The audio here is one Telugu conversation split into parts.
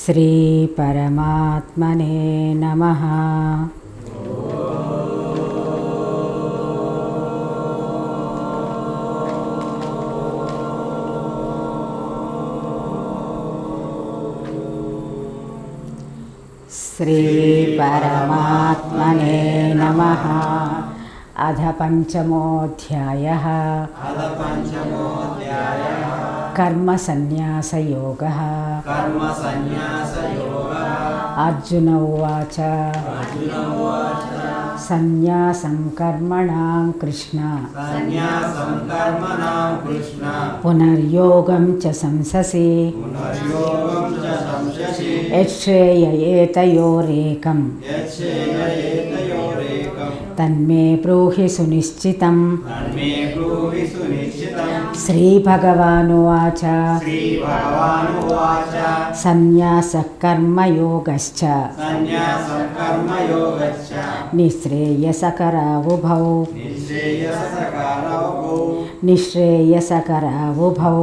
శ్రీ పరమాత్మనే నమః. శ్రీ పరమాత్మనే నమః. అధ పంచమోऽధ్యాయః. కర్మ సన్యాస యోగః. అర్జున ఉవాచ సన్యాసం కర్మణాం కృష్ణ పునర్యోగం చ సంససి యచ్ఛ్రేయయేతయోరేకం తన్మే బ్రూహి సునిశ్చితం. శ్రీభగవానువాచ సన్యాసః కర్మయోగశ్చ నిశ్రేయసకరావుభౌ. నిశ్రేయసకరావుభౌ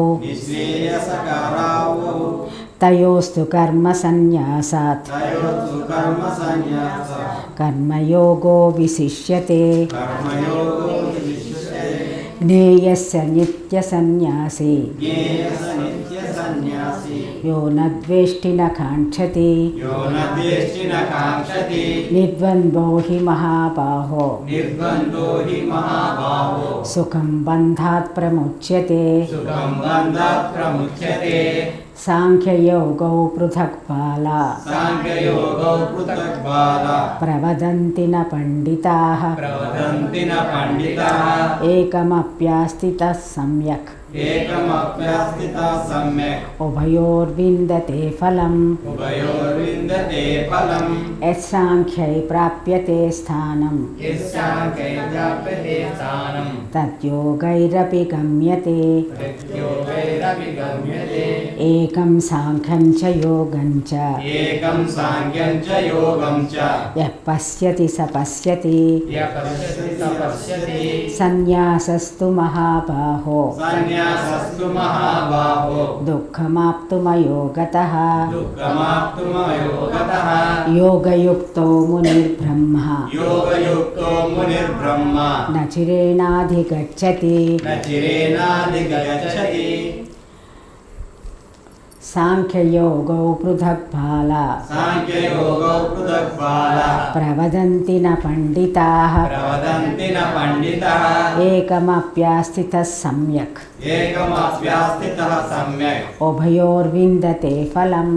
తయోస్తు కర్మ సన్యాసాత్ కర్మయోగో విశిష్యతే. జ్ఞేయస్య నిత్య సన్యాసి యో నద్వేష్టి న కాంక్షతి నిర్ద్వంద్వో హి మహాబాహో సుఖం బంధాత్ ప్రముచ్యతే. సాంఖ్యయోగౌ పృథక్ బాలా ప్రవదంతి న పండితాః ఏకమప్యాస్థితః సమ్యక్ ఉభయోర్విందతే ఫలం. యత్సాంఖ్యై ప్రాప్యతే స్థానం తద్యోగైరపి గమ్యతే. ఏకం సాంఖ్యం చ యోగం చ యః పశ్యతి స పశ్యతి. సన్యాసస్తు మహాబాహో దుఃఖమాప్తుమయో గతః. యోగయుక్తో మునిర్బ్రహ్మ న చిరేణాధిగచ్చతి. సాంఖ్యయోగౌ పృథక్ బాలా ప్రవదంతి న పండితాః ఏకమప్యాస్థితః సమ్యక్ ఉభయోర్విందతే ఫలం.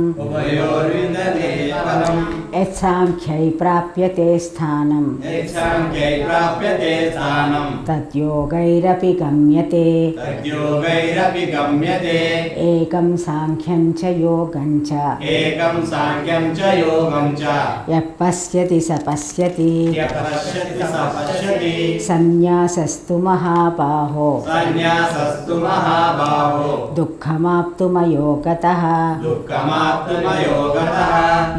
యత్సాంఖ్యై ప్రాప్యతే స్థానం తద్యోగైరపి గమ్యతే. ఏకం సాంఖ్యం చ యోగం చ యః పశ్యతి స పశ్యతి. సన్యాసస్తు మహాబాహో దుఃఖమాప్తుమయో గతః.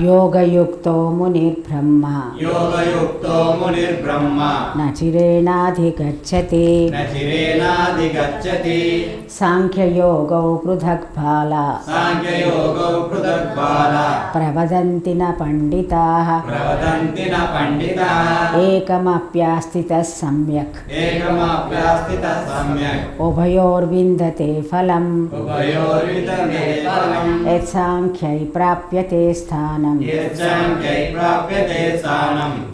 యోగయుక్తో మునిర్బ్రహ్మ న చిరేణాధిగచ్చతి. సాంఖ్యయోగౌ పృథక్ బాలా ప్రవదంతి న పండితాః ఏకమప్యాస్థితః సమ్యక్ ఉభయోర్విందతే ఫలం. యత్సాంఖ్యై ప్రాప్యతే స్థానం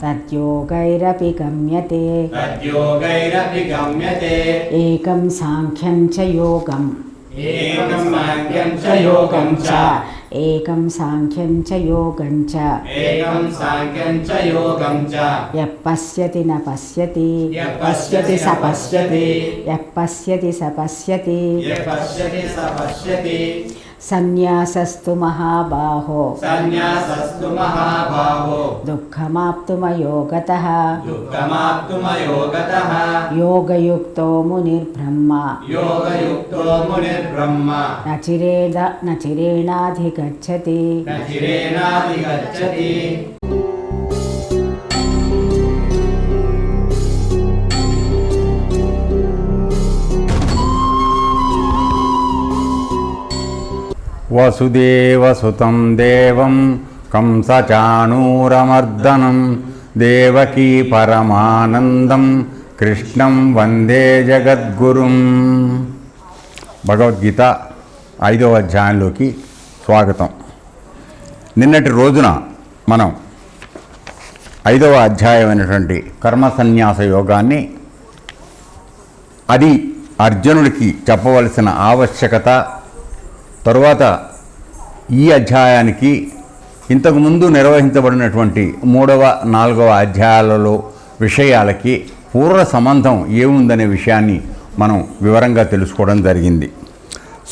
తద్యోగైరపి గమ్యతే. ఏకం సాంఖ్యం చ యోగం ఏకం సాంఖ్యం చ యోగం చ యః పశ్యతి న పశ్యతి. యః పశ్యతి స పశ్యతి. సన్యాసస్తు మహాబాహో దుఃఖమాప్తుమయో గతః. యోగయుక్తో మునిర్బ్రహ్మ న చిరేణాధిగచ్చతి. వసుదేవసుతం దేవం కంసచాణూరమర్దనం దేవకీ పరమానందం కృష్ణం వందే జగద్గురుం. భగవద్గీత 5వ అధ్యాయంలోకి స్వాగతం. నిన్నటి రోజున మనం 5వ అధ్యాయమైనటువంటి కర్మ సన్యాస యోగాన్ని, అది అర్జునుడికి చెప్పవలసిన ఆవశ్యకత, తరువాత ఈ అధ్యాయానికి ఇంతకుముందు నిర్వహించబడినటువంటి 3వ 4వ అధ్యాయాలలో విషయాలకి పూర్వ సంబంధం ఏముందనే విషయాన్ని మనం వివరంగా తెలుసుకోవడం జరిగింది.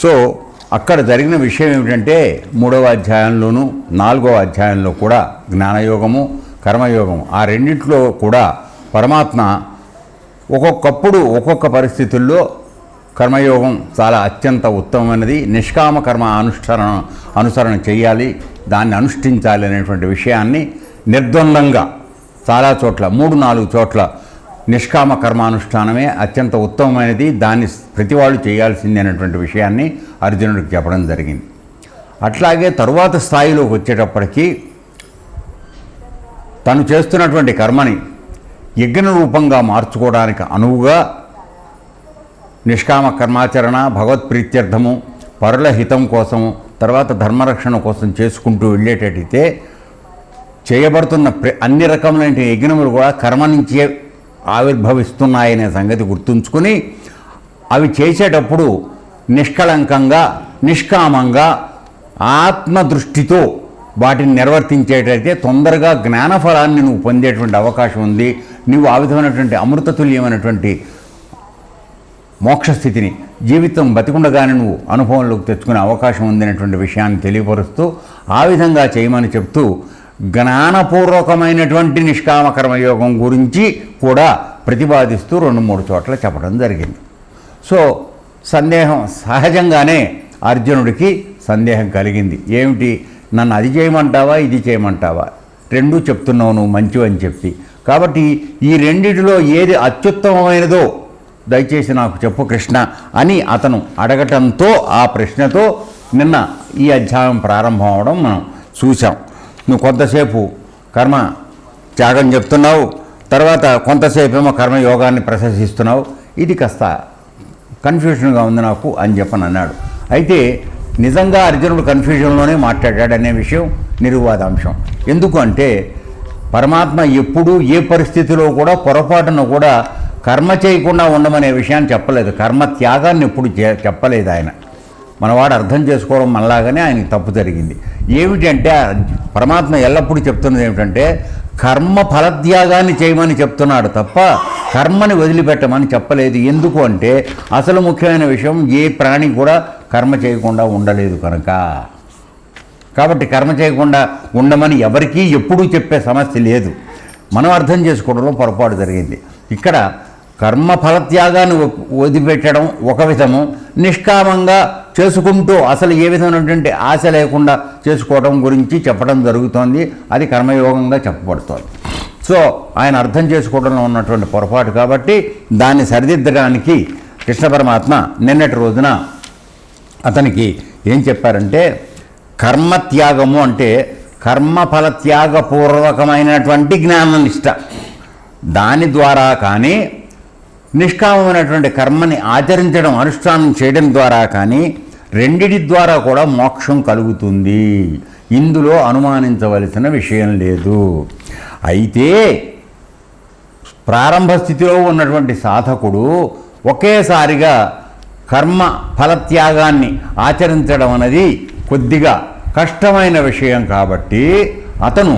సో అక్కడ జరిగిన విషయం ఏమిటంటే 3వ అధ్యాయంలోనూ 4వ అధ్యాయంలో కూడా జ్ఞానయోగము, కర్మయోగము ఆ రెండింటిలో కూడా పరమాత్మ ఒక్కొక్కప్పుడు ఒక్కొక్క పరిస్థితుల్లో కర్మయోగం చాలా అత్యంత ఉత్తమమైనది, నిష్కామ కర్మ అనుసరణ చేయాలి, దాన్ని అనుష్ఠించాలి అనేటువంటి విషయాన్ని నిర్ద్వందంగా చాలా చోట్ల 3-4 చోట్ల నిష్కామ కర్మానుష్ఠానమే అత్యంత ఉత్తమమైనది, దాన్ని ప్రతి వాళ్ళు చేయాల్సింది అనేటువంటి విషయాన్ని అర్జునుడికి చెప్పడం జరిగింది. అట్లాగే తరువాత స్థాయిలోకి వచ్చేటప్పటికీ తను చేస్తున్నటువంటి కర్మని యజ్ఞ రూపంగా మార్చుకోవడానికి అనువుగా నిష్కామ కర్మాచరణ, భగవత్ప్రీత్యర్థము, పరుల హితం కోసము, తర్వాత ధర్మరక్షణ కోసం చేసుకుంటూ వెళ్ళేటట్టయితే చేయబడుతున్న అన్ని రకములైన యజ్ఞములు కూడా కర్మ నుంచే ఆవిర్భవిస్తున్నాయనే సంగతి గుర్తుంచుకుని అవి చేసేటప్పుడు నిష్కళంకంగా, నిష్కామంగా, ఆత్మదృష్టితో వాటిని నిర్వర్తించేటైతే తొందరగా జ్ఞానఫలాన్ని నువ్వు పొందేటువంటి అవకాశం ఉంది. నువ్వు ఆ విధమైనటువంటి అమృతతుల్యమైనటువంటి మోక్షస్థితిని జీవితం బతికుండగానే నువ్వు అనుభవంలోకి తెచ్చుకునే అవకాశం ఉందనేటువంటి విషయాన్ని తెలియపరుస్తూ ఆ విధంగా చేయమని చెప్తూ జ్ఞానపూర్వకమైనటువంటి నిష్కామ కర్మయోగం గురించి కూడా ప్రతిపాదిస్తూ 2-3 చోట్ల చెప్పడం జరిగింది. సో సందేహం సహజంగానే అర్జునుడికి సందేహం కలిగింది. ఏమిటి, నన్ను అది చేయమంటావా, ఇది చేయమంటావా, రెండూ చెప్తున్నావు నువ్వు మంచివని చెప్పి, కాబట్టి ఈ రెండిటిలో ఏది అత్యుత్తమమైనదో దయచేసి నాకు చెప్పు కృష్ణ అని అతను అడగటంతో ఆ ప్రశ్నతో నిన్న ఈ అధ్యాయం ప్రారంభం అవడం మనం చూసాం. నువ్వు కొంతసేపు కర్మ త్యాగం చెప్తున్నావు, తర్వాత కొంతసేపు ఏమో కర్మయోగాన్ని ప్రశంసిస్తున్నావు, ఇది కాస్త కన్ఫ్యూషన్గా ఉంది నాకు అని చెప్పని అన్నాడు. అయితే నిజంగా అర్జునుడు కన్ఫ్యూజన్లోనే మాట్లాడాడనే విషయం నిర్వివాదాంశం. ఎందుకు అంటే పరమాత్మ ఎప్పుడూ ఏ పరిస్థితిలో కూడా పొరపాటున కూడా కర్మ చేయకుండా ఉండమనే విషయాన్ని చెప్పలేదు, కర్మ త్యాగాన్ని ఎప్పుడు చెప్పలేదు ఆయన. మనవాడు అర్థం చేసుకోవడం మనలాగానే ఆయనకి తప్పు జరిగింది. ఏమిటంటే పరమాత్మ ఎల్లప్పుడూ చెప్తున్నది ఏమిటంటే కర్మ ఫలత్యాగాన్ని చేయమని చెప్తున్నాడు తప్ప కర్మని వదిలిపెట్టమని చెప్పలేదు. ఎందుకు అంటే అసలు ముఖ్యమైన విషయం, ఏ ప్రాణి కూడా కర్మ చేయకుండా ఉండలేదు కనుక. కాబట్టి కర్మ చేయకుండా ఉండమని ఎవరికీ ఎప్పుడూ చెప్పే సమస్య లేదు. మనం అర్థం చేసుకోవడంలో పొరపాటు జరిగింది. ఇక్కడ కర్మ ఫలత్యాగాన్ని వదిలిపెట్టడం ఒక విధము, నిష్కామంగా చేసుకుంటూ అసలు ఏ విధమైనటువంటి ఆశ లేకుండా చేసుకోవడం గురించి చెప్పడం జరుగుతోంది. అది కర్మయోగంగా చెప్పబడుతోంది. సో ఆయన అర్థం చేసుకోవడంలో ఉన్నటువంటి పొరపాటు కాబట్టి దాన్ని సరిదిద్దడానికి కృష్ణ పరమాత్మ నిన్నటి రోజున అతనికి ఏం చెప్పారంటే, కర్మత్యాగము అంటే కర్మఫలత్యాగపూర్వకమైనటువంటి జ్ఞాననిష్ట, దాని ద్వారా కానీ నిష్కామమైనటువంటి కర్మని ఆచరించడం, అనుష్ఠానం చేయడం ద్వారా కానీ రెండిటి ద్వారా కూడా మోక్షం కలుగుతుంది. ఇందులో అనుమానించవలసిన విషయం లేదు. అయితే ప్రారంభ స్థితిలో ఉన్నటువంటి సాధకుడు ఒకేసారిగా కర్మ ఫలత్యాగాన్ని ఆచరించడం అనేది కొద్దిగా కష్టమైన విషయం కాబట్టి అతను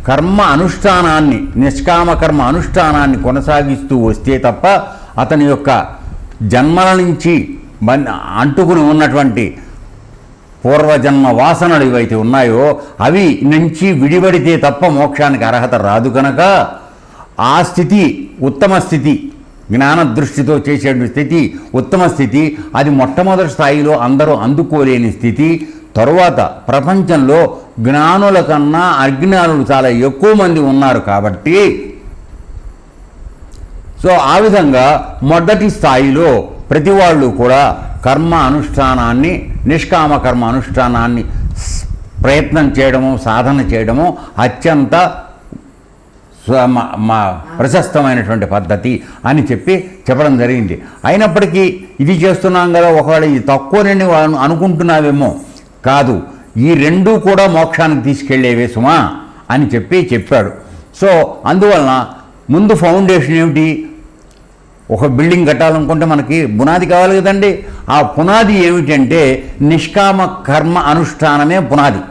కర్మ అనుష్ఠానాన్ని, నిష్కామ కర్మ అనుష్ఠానాన్ని కొనసాగిస్తూ వస్తే తప్ప అతని యొక్క జన్మల నుంచి అంటుకుని ఉన్నటువంటి పూర్వజన్మ వాసనలు ఏవైతే ఉన్నాయో అవి నుంచి విడిపడితే తప్ప మోక్షానికి అర్హత రాదు కనుక ఆ స్థితి ఉత్తమ స్థితి, జ్ఞాన దృష్టితో చేసే స్థితి ఉత్తమ స్థితి. అది మొట్టమొదటి స్థాయిలో అందరూ అందుకోలేని స్థితి. తరువాత ప్రపంచంలో జ్ఞానుల కన్నా అజ్ఞానులు చాలా ఎక్కువ మంది ఉన్నారు కాబట్టి సో ఆ విధంగా మొదటి స్థాయిలో ప్రతి వాళ్ళు కూడా కర్మ అనుష్ఠానాన్ని, నిష్కామ కర్మ అనుష్ఠానాన్ని ప్రయత్నం చేయడము, సాధన చేయడము అత్యంత ప్రశస్తమైనటువంటి పద్ధతి అని చెప్పడం జరిగింది. అయినప్పటికీ ఇది చేస్తున్నాం కదా, ఒకవేళ ఇది తక్కువనని అనుకుంటున్నావేమో, కాదు, ఈ రెండూ కూడా మోక్షానికి తీసుకెళ్లేవే సుమా అని చెప్పాడు. సో అందువలన ముందు ఫౌండేషన్ ఏమిటి? ఒక బిల్డింగ్ కట్టాలనుకుంటే మనకి పునాది కావాలి కదండి. ఆ పునాది ఏమిటంటే నిష్కామ కర్మ అనుష్ఠానమే పునాది.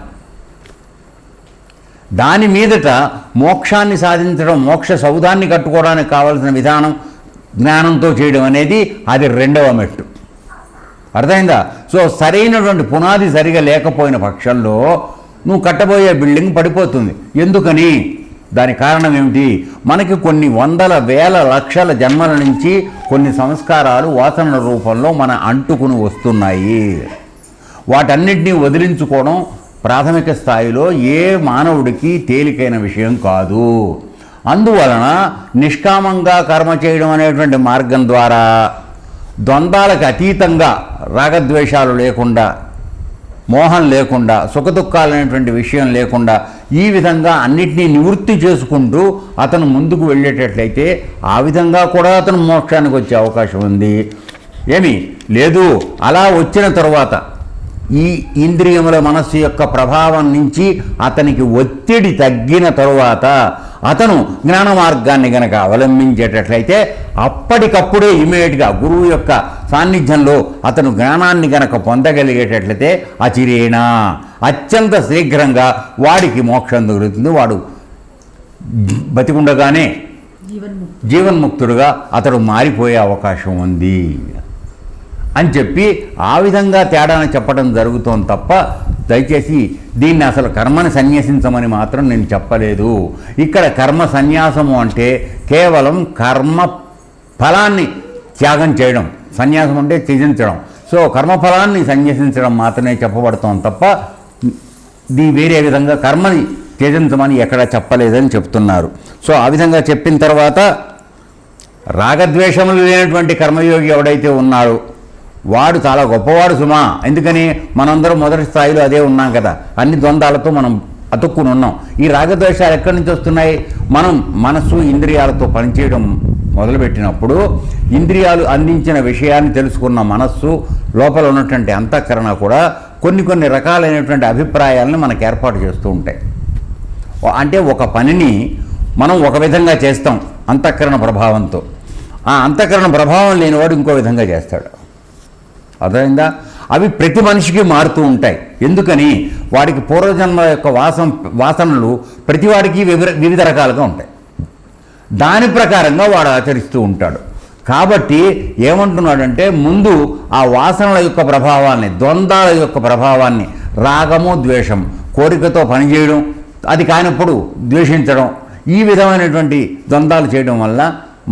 దాని మీదట మోక్షాన్ని సాధించడం, మోక్ష సౌధాన్ని కట్టుకోవడానికి కావాల్సిన విధానం జ్ఞానంతో చేయడం అనేది అది రెండవ మెట్టు. అర్థమైందా? సో సరైనటువంటి పునాది సరిగా లేకపోయిన పక్షంలో నువ్వు కట్టబోయే బిల్డింగ్ పడిపోతుంది. ఎందుకని? దాని కారణం ఏమిటి? మనకి కొన్ని వందల వేల లక్షల జన్మల నుంచి కొన్ని సంస్కారాలు వాసనల రూపంలో మన అంటుకుని వస్తున్నాయి. వాటన్నిటినీ వదిలించుకోవడం ప్రాథమిక స్థాయిలో ఏ మానవుడికి తేలికైన విషయం కాదు. అందువలన నిష్కామంగా కర్మ చేయడం అనేటువంటి మార్గం ద్వారా ద్వంద్వాలకు అతీతంగా, రాగద్వేషాలు లేకుండా, మోహం లేకుండా, సుఖదుఖాలు అనేటువంటి విషయం లేకుండా ఈ విధంగా అన్నిటినీ నివృత్తి చేసుకుంటూ అతను ముందుకు వెళ్ళేటట్లయితే ఆ విధంగా కూడా అతను మోక్షానికి వచ్చే అవకాశం ఉంది. ఏమీ లేదు. అలా వచ్చిన తరువాత ఈ ఇంద్రియముల మనస్సు యొక్క ప్రభావం నుంచి అతనికి ఒత్తిడి తగ్గిన తరువాత అతను జ్ఞాన మార్గాన్ని గనక అవలంబించేటట్లయితే అప్పటికప్పుడే ఇమీడియట్గా గురువు యొక్క సాన్నిధ్యంలో అతను జ్ఞానాన్ని గనక పొందగలిగేటట్లయితే అచిరేనా, అత్యంత శీఘ్రంగా వాడికి మోక్షం దొరుకుతుంది. వాడు బతికుండగానే జీవన్ముక్తుడుగా అతడు మారిపోయే అవకాశం ఉంది అని చెప్పి ఆ విధంగా తేడాను చెప్పడం జరుగుతోంది తప్ప దయచేసి దీన్ని అసలు కర్మని సన్యసించమని మాత్రం నేను చెప్పలేదు. ఇక్కడ కర్మ సన్యాసము అంటే కేవలం కర్మ ఫలాన్ని త్యాగం చేయడం, సన్యాసం అంటే త్యజించడం. సో కర్మఫలాన్ని సన్యసించడం మాత్రమే చెప్పబడుతోంది తప్ప వేరే విధంగా కర్మని త్యజించమని ఎక్కడ చెప్పలేదని చెప్తున్నారు. సో ఆ విధంగా చెప్పిన తర్వాత రాగద్వేషములు లేనటువంటి కర్మయోగి ఎవడైతే ఉన్నాడో వాడు చాలా గొప్పవాడు సుమా. ఎందుకని? మనందరం మొదటి స్థాయిలో అదే ఉన్నాం కదా, అన్ని ద్వంద్వాలతో మనం అతుక్కుని ఉన్నాం. ఈ రాగద్వేషాలు ఎక్కడి నుంచి వస్తున్నాయి? మనం మనస్సు ఇంద్రియాలతో పనిచేయడం మొదలుపెట్టినప్పుడు ఇంద్రియాలు అందించిన విషయాన్ని తెలుసుకున్న మనస్సు లోపల ఉన్నటువంటి అంతఃకరణ కూడా కొన్ని రకాలైనటువంటి అభిప్రాయాలను మనకు ఏర్పాటు చేస్తూ ఉంటాయి. అంటే ఒక పనిని మనం ఒక విధంగా చేస్తాం అంతఃకరణ ప్రభావంతో, ఆ అంతఃకరణ ప్రభావం లేనివాడు ఇంకో విధంగా చేస్తాడు. అర్థమైందా? అవి ప్రతి మనిషికి మారుతూ ఉంటాయి. ఎందుకని? వాడికి పూర్వజన్మ యొక్క వాసనలు ప్రతివాడికి వివిధ రకాలుగా ఉంటాయి. దాని ప్రకారంగా వాడు ఆచరిస్తూ ఉంటాడు. కాబట్టి ఏమంటున్నాడంటే ముందు ఆ వాసనల యొక్క ప్రభావాన్ని, ద్వంద్వాల యొక్క ప్రభావాన్ని, రాగము ద్వేషం, కోరికతో పనిచేయడం, అది కానప్పుడు ద్వేషించడం, ఈ విధమైనటువంటి ద్వంద్వాలు చేయడం వల్ల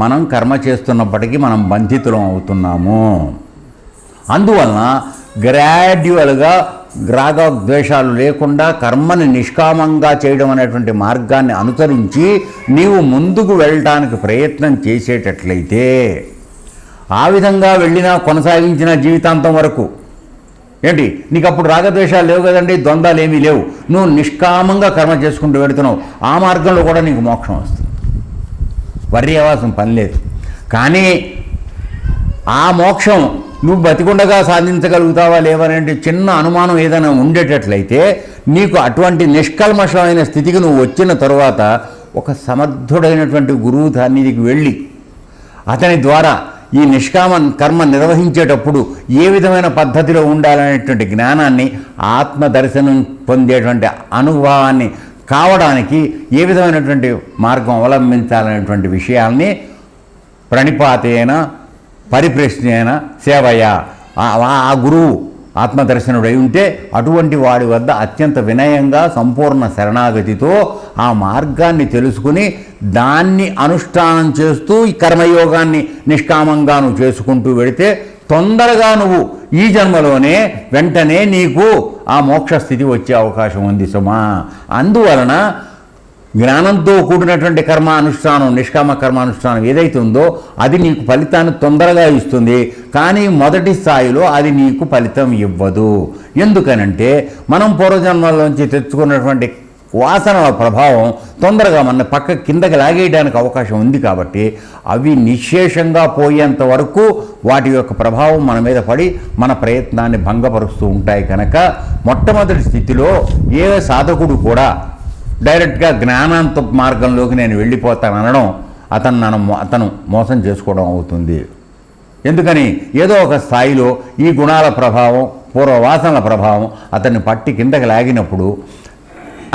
మనం కర్మ చేస్తున్నప్పటికీ మనం బంధితులం అవుతున్నాము. అందువలన గ్రాడ్యువల్గా రాగద్వేషాలు లేకుండా కర్మని నిష్కామంగా చేయడం అనేటువంటి మార్గాన్ని అనుసరించి నీవు ముందుకు వెళ్ళటానికి ప్రయత్నం చేసేటట్లయితే, ఆ విధంగా వెళ్ళినా కొనసాగించిన జీవితాంతం వరకు ఏంటి నీకు అప్పుడు రాగద్వేషాలు లేవు కదండి, ద్వంద్వాలు ఏమీ లేవు, నువ్వు నిష్కామంగా కర్మ చేసుకుంటూ వెళుతున్నావు, ఆ మార్గంలో కూడా నీకు మోక్షం వస్తుంది. వర్రీ అవ్వాల్సిన పని లేదు. కానీ ఆ మోక్షం నువ్వు బతికుండగా సాధించగలుగుతావా లేవనేది చిన్న అనుమానం ఏదైనా ఉండేటట్లయితే నీకు అటువంటి నిష్కల్మషమైన స్థితికి నువ్వు వచ్చిన తరువాత ఒక సమర్థుడైనటువంటి గురువు సన్నిధికి వెళ్ళి అతని ద్వారా ఈ నిష్కామ కర్మ నిర్వహించేటప్పుడు ఏ విధమైన పద్ధతిలో ఉండాలనేటువంటి జ్ఞానాన్ని, ఆత్మదర్శనం పొందేటువంటి అనుభవాన్ని కావడానికి ఏ విధమైనటువంటి మార్గం అవలంబించాలనేటువంటి విషయాల్ని ప్రణిపాతేన పరిప్రశ్నేన సేవయ, ఆ గురువు ఆత్మదర్శనుడై ఉంటే అటువంటి వాడి వద్ద అత్యంత వినయంగా సంపూర్ణ శరణాగతితో ఆ మార్గాన్ని తెలుసుకుని దాన్ని అనుష్ఠానం చేస్తూ ఈ కర్మయోగాన్ని నిష్కామంగా నువ్వు చేసుకుంటూ వెళితే తొందరగా నువ్వు ఈ జన్మలోనే వెంటనే నీకు ఆ మోక్ష స్థితి వచ్చే అవకాశం ఉంది సుమా. అందువలన జ్ఞానంతో కూడినటువంటి కర్మానుష్ఠానం, నిష్కామ కర్మానుష్ఠానం ఏదైతే ఉందో అది నీకు ఫలితాన్ని తొందరగా ఇస్తుంది. కానీ మొదటి స్థాయిలో అది నీకు ఫలితం ఇవ్వదు. ఎందుకనంటే మనం పూర్వజన్మల్లోంచి తెచ్చుకున్నటువంటి వాసనల ప్రభావం తొందరగా మన పక్క కిందకి లాగేయడానికి అవకాశం ఉంది. కాబట్టి అవి నిశ్శేషంగా పోయేంత వరకు వాటి యొక్క ప్రభావం మన మీద పడి మన ప్రయత్నాన్ని భంగపరుస్తూ ఉంటాయి. కనుక మొట్టమొదటి స్థితిలో ఏ సాధకుడు కూడా డైరెక్ట్గా జ్ఞానాంత మార్గంలోకి నేను వెళ్ళిపోతాననడం అతను మోసం చేసుకోవడం అవుతుంది. ఎందుకని ఏదో ఒక స్థాయిలో ఈ గుణాల ప్రభావం, పూర్వవాసనల ప్రభావం అతన్ని పట్టి కిందకి లాగినప్పుడు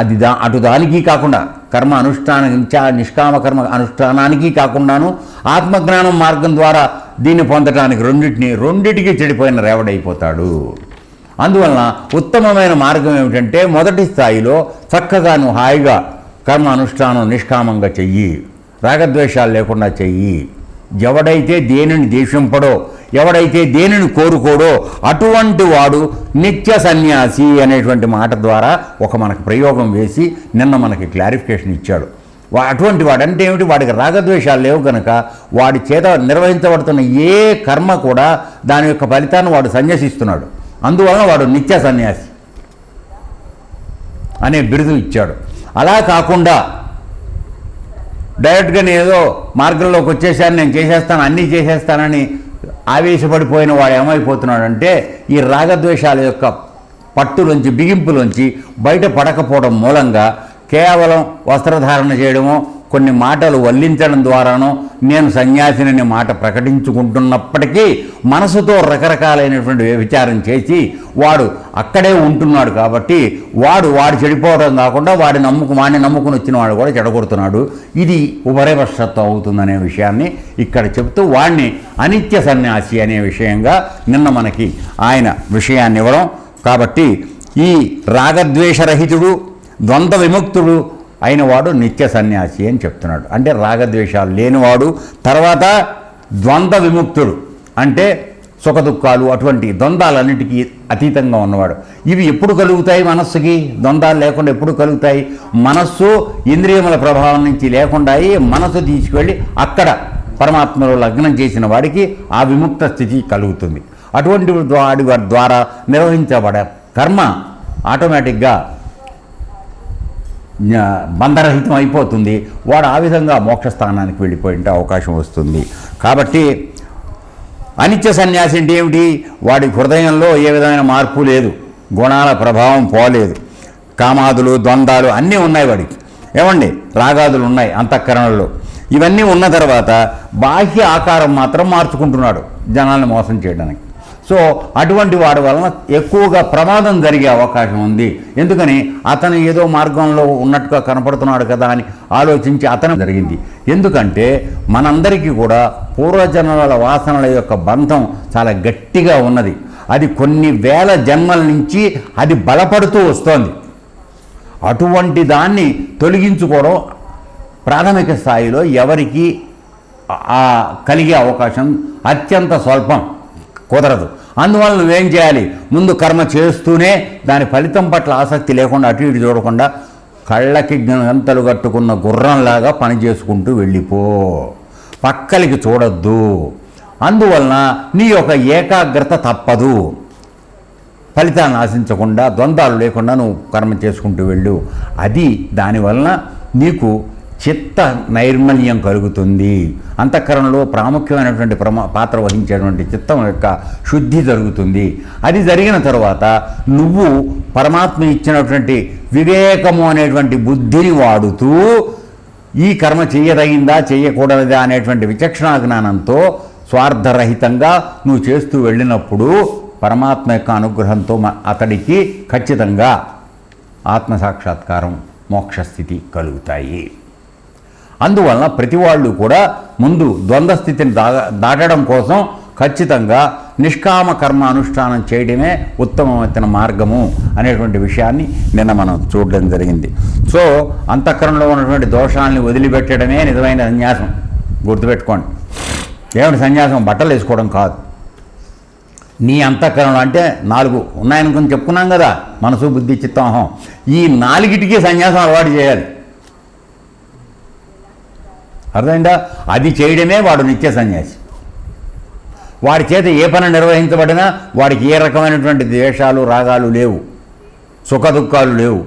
అది అటు దానికి కాకుండా కర్మ అనుష్ఠానం నిష్కామ కర్మ అనుష్ఠానానికి కాకుండాను ఆత్మజ్ఞానం మార్గం ద్వారా దీన్ని పొందడానికి రెండిటికి చెడిపోయిన రేవడైపోతాడు. అందువలన ఉత్తమమైన మార్గం ఏమిటంటే మొదటి స్థాయిలో చక్కగా నువ్వు హాయిగా కర్మ అనుష్ఠానం నిష్కామంగా చెయ్యి, రాగద్వేషాలు లేకుండా చెయ్యి. ఎవడైతే దేనిని ద్వేషింపడో, ఎవడైతే దేనిని కోరుకోడో అటువంటి వాడు నిత్య సన్యాసి అనేటువంటి మాట ద్వారా మనకు ప్రయోగం వేసి నిన్న మనకి క్లారిఫికేషన్ ఇచ్చాడు. అటువంటి వాడు అంటే ఏమిటి? వాడికి రాగద్వేషాలు లేవు కనుక వాడి చేత నిర్వహించబడుతున్న ఏ కర్మ కూడా దాని యొక్క ఫలితాన్ని వాడు సన్యసిస్తున్నాడు. అందువలన వాడు నిత్య సన్యాసి అనే బిరుదు ఇచ్చాడు. అలా కాకుండా డైరెక్ట్గా నేను ఏదో మార్గంలోకి వచ్చేసాను, నేను చేసేస్తాను, అన్నీ చేసేస్తానని ఆవేశపడిపోయిన వాడు ఏమైపోతున్నాడంటే ఈ రాగద్వేషాల యొక్క పట్టులోంచి, బిగింపులోంచి బయట పడకపోవడం మూలంగా కేవలం వస్త్రధారణ చేయడమో, కొన్ని మాటలు వల్లించడం ద్వారానో నేను సన్యాసిననే మాట ప్రకటించుకుంటున్నప్పటికీ మనసుతో రకరకాలైనటువంటి విచారం చేసి వాడు అక్కడే ఉంటున్నాడు. కాబట్టి వాడు చెడిపోవడం కాకుండా వాడిని నమ్ముకుని వచ్చిన వాడు కూడా చెడగొడుతున్నాడు. ఇది ఉభయవశత్వం అవుతుందనే విషయాన్ని ఇక్కడ చెప్తూ వాడిని అనిత్య సన్యాసి అనే విషయంగా నిన్న మనకి ఆయన విషయాన్ని ఇవ్వడం. కాబట్టి ఈ రాగద్వేషరహితుడు, ద్వంద్వ విముక్తుడు అయినవాడు నిత్య సన్యాసి అని చెప్తున్నాడు. అంటే రాగద్వేషాలు లేనివాడు, తర్వాత ద్వంద్వ విముక్తుడు అంటే సుఖ దుఃఖాలు అటువంటి ద్వంద్వాలన్నిటికీ అతీతంగా ఉన్నవాడు. ఇవి ఎప్పుడు కలుగుతాయి? మనస్సుకి ద్వంద్వాలు లేకుండా ఎప్పుడు కలుగుతాయి? మనస్సు ఇంద్రియముల ప్రభావం నుంచి లేకుండా మనస్సు తీసుకువెళ్ళి అక్కడ పరమాత్మలో లగ్నం చేసిన వాడికి ఆ విముక్త స్థితి కలుగుతుంది. అటువంటి వాడి ద్వారా నిర్వహించబడే కర్మ ఆటోమేటిక్గా బంధరహితం అయిపోతుంది. వాడు ఆ విధంగా మోక్షస్థానానికి వెళ్ళిపోయే అవకాశం వస్తుంది. కాబట్టి అనిత్య సన్యాసి అంటే ఏమిటి? వాడి హృదయంలో ఏ విధమైన మార్పు లేదు, గుణాల ప్రభావం పోలేదు, కామాదులు ద్వంద్వాలు అన్నీ ఉన్నాయి వాడికి. ఏమండి, రాగాదులు ఉన్నాయి అంతఃకరణలో. ఇవన్నీ ఉన్న తర్వాత బాహ్య ఆకారం మాత్రం మార్చుకుంటున్నాడు జనాల్ని మోసం చేయడానికి. సో అటువంటి వాడి వలన ఎక్కువగా ప్రమాదం జరిగే అవకాశం ఉంది. ఎందుకని అతను ఏదో మార్గంలో ఉన్నట్టుగా కనపడుతున్నాడు కదా అని ఆలోచించి అతను జరిగింది. ఎందుకంటే మనందరికీ కూడా పూర్వజన్మల వాసనల యొక్క బంధం చాలా గట్టిగా ఉన్నది. అది కొన్ని వేల జన్మల నుంచి అది బలపడుతూ వస్తోంది. అటువంటి దాన్ని తొలగించుకోవడం ప్రాథమిక స్థాయిలో ఎవరికి కలిగే అవకాశం అత్యంత స్వల్పం, కుదరదు. అందువల్ల నువ్వేం చేయాలి? ముందు కర్మ చేస్తూనే దాని ఫలితం పట్ల ఆసక్తి లేకుండా అటు ఇటు చూడకుండా కళ్ళకి గంతలు కట్టుకున్న గుర్రంలాగా పని చేసుకుంటూ వెళ్ళిపో, పక్కలికి చూడొద్దు. అందువలన నీ యొక్క ఏకాగ్రత తప్పదు. ఫలితాన్ని ఆశించకుండా ద్వంద్వాలు లేకుండా నువ్వు కర్మ చేసుకుంటూ వెళ్ళు. అది దానివలన నీకు చిత్త నైర్మల్యం కలుగుతుంది. అంతఃకరణలో ప్రాముఖ్యమైనటువంటి పాత్ర వహించేటువంటి చిత్తం యొక్క శుద్ధి జరుగుతుంది. అది జరిగిన తర్వాత నువ్వు పరమాత్మ ఇచ్చినటువంటి వివేకము అనేటువంటి బుద్ధిని వాడుతూ ఈ కర్మ చేయదగిందా చేయకూడదా అనేటువంటి విచక్షణా జ్ఞానంతో స్వార్థరహితంగా నువ్వు చేస్తూ వెళ్ళినప్పుడు పరమాత్మ యొక్క అనుగ్రహంతో అతడికి ఖచ్చితంగా ఆత్మసాక్షాత్కారం, మోక్షస్థితి కలుగుతాయి. అందువలన ప్రతి వాళ్ళు కూడా ముందు ద్వంద్వ స్థితిని దాటడం కోసం ఖచ్చితంగా నిష్కామ కర్మ అనుష్ఠానం చేయడమే ఉత్తమమైన మార్గము అనేటువంటి విషయాన్ని నిన్న మనం చూడడం జరిగింది. సో అంతఃకరణలో ఉన్నటువంటి దోషాలని వదిలిపెట్టడమే నిజమైన సన్యాసం. గుర్తుపెట్టుకోండి. ఏమిటి సన్యాసం? బట్టలు వేసుకోవడం కాదు. నీ అంతఃకరణలో అంటే 4 ఉన్నాయనుకుని చెప్పుకున్నాం కదా, మనసు, బుద్ధి, చిత్తం, అహం. ఈ 4టికి సన్యాసం అలవాటు చేయాలి. అర్థమైందా? అది చేయడమే వాడు నిత్య సన్యాసి. వాడి చేత ఏ పని నిర్వహించబడినా వాడికి ఏ రకమైనటువంటి ద్వేషాలు రాగాలు లేవు, సుఖ దుఃఖాలు లేవు.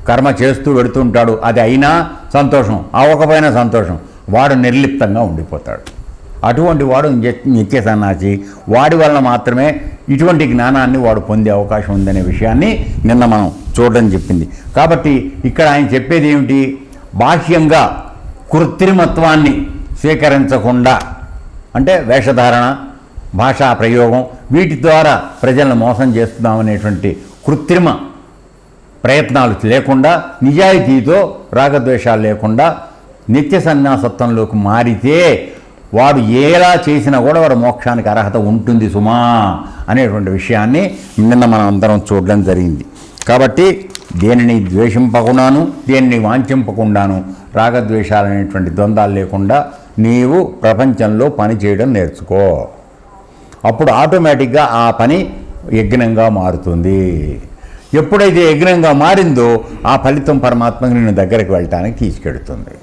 కర్మ చేస్తూ వెడుతుంటాడు. అది అయినా సంతోషం, అవ్వకపోయినా సంతోషం. వాడు నిర్లిప్తంగా ఉండిపోతాడు. అటువంటి వాడు నిత్య సన్యాసి. వాడి వలన మాత్రమే ఇటువంటి జ్ఞానాన్ని వాడు పొందే అవకాశం ఉందనే విషయాన్ని నిన్న మనం చూడడం చెప్పింది. కాబట్టి ఇక్కడ ఆయన చెప్పేది ఏమిటి? బాహ్యంగా కృత్రిమత్వాన్ని స్వీకరించకుండా, అంటే వేషధారణ, భాషా ప్రయోగం, వీటి ద్వారా ప్రజలను మోసం చేస్తున్నామనేటువంటి కృత్రిమ ప్రయత్నాలు లేకుండా, నిజాయితీతో రాగద్వేషాలు లేకుండా నిత్య సన్యాసత్వంలోకి మారితే వాడు ఎలా చేసినా కూడా వాడు మోక్షానికి అర్హత ఉంటుంది సుమా అనేటువంటి విషయాన్ని నిన్న మనం అందరం చూడడం జరిగింది. కాబట్టి దేనిని ద్వేషింపకుండాను దేనిని వాంఛింపకుండాను రాగద్వేషాలు అనేటువంటి ద్వంద్వాలు లేకుండా నీవు ప్రపంచంలో పని చేయడం నేర్చుకో. అప్పుడు ఆటోమేటిక్గా ఆ పని యజ్ఞంగా మారుతుంది. ఎప్పుడైతే యజ్ఞంగా మారిందో ఆ ఫలితం పరమాత్మకి నిన్ను దగ్గరికి వెళ్ళటానికి తీసుకెడుతుంది.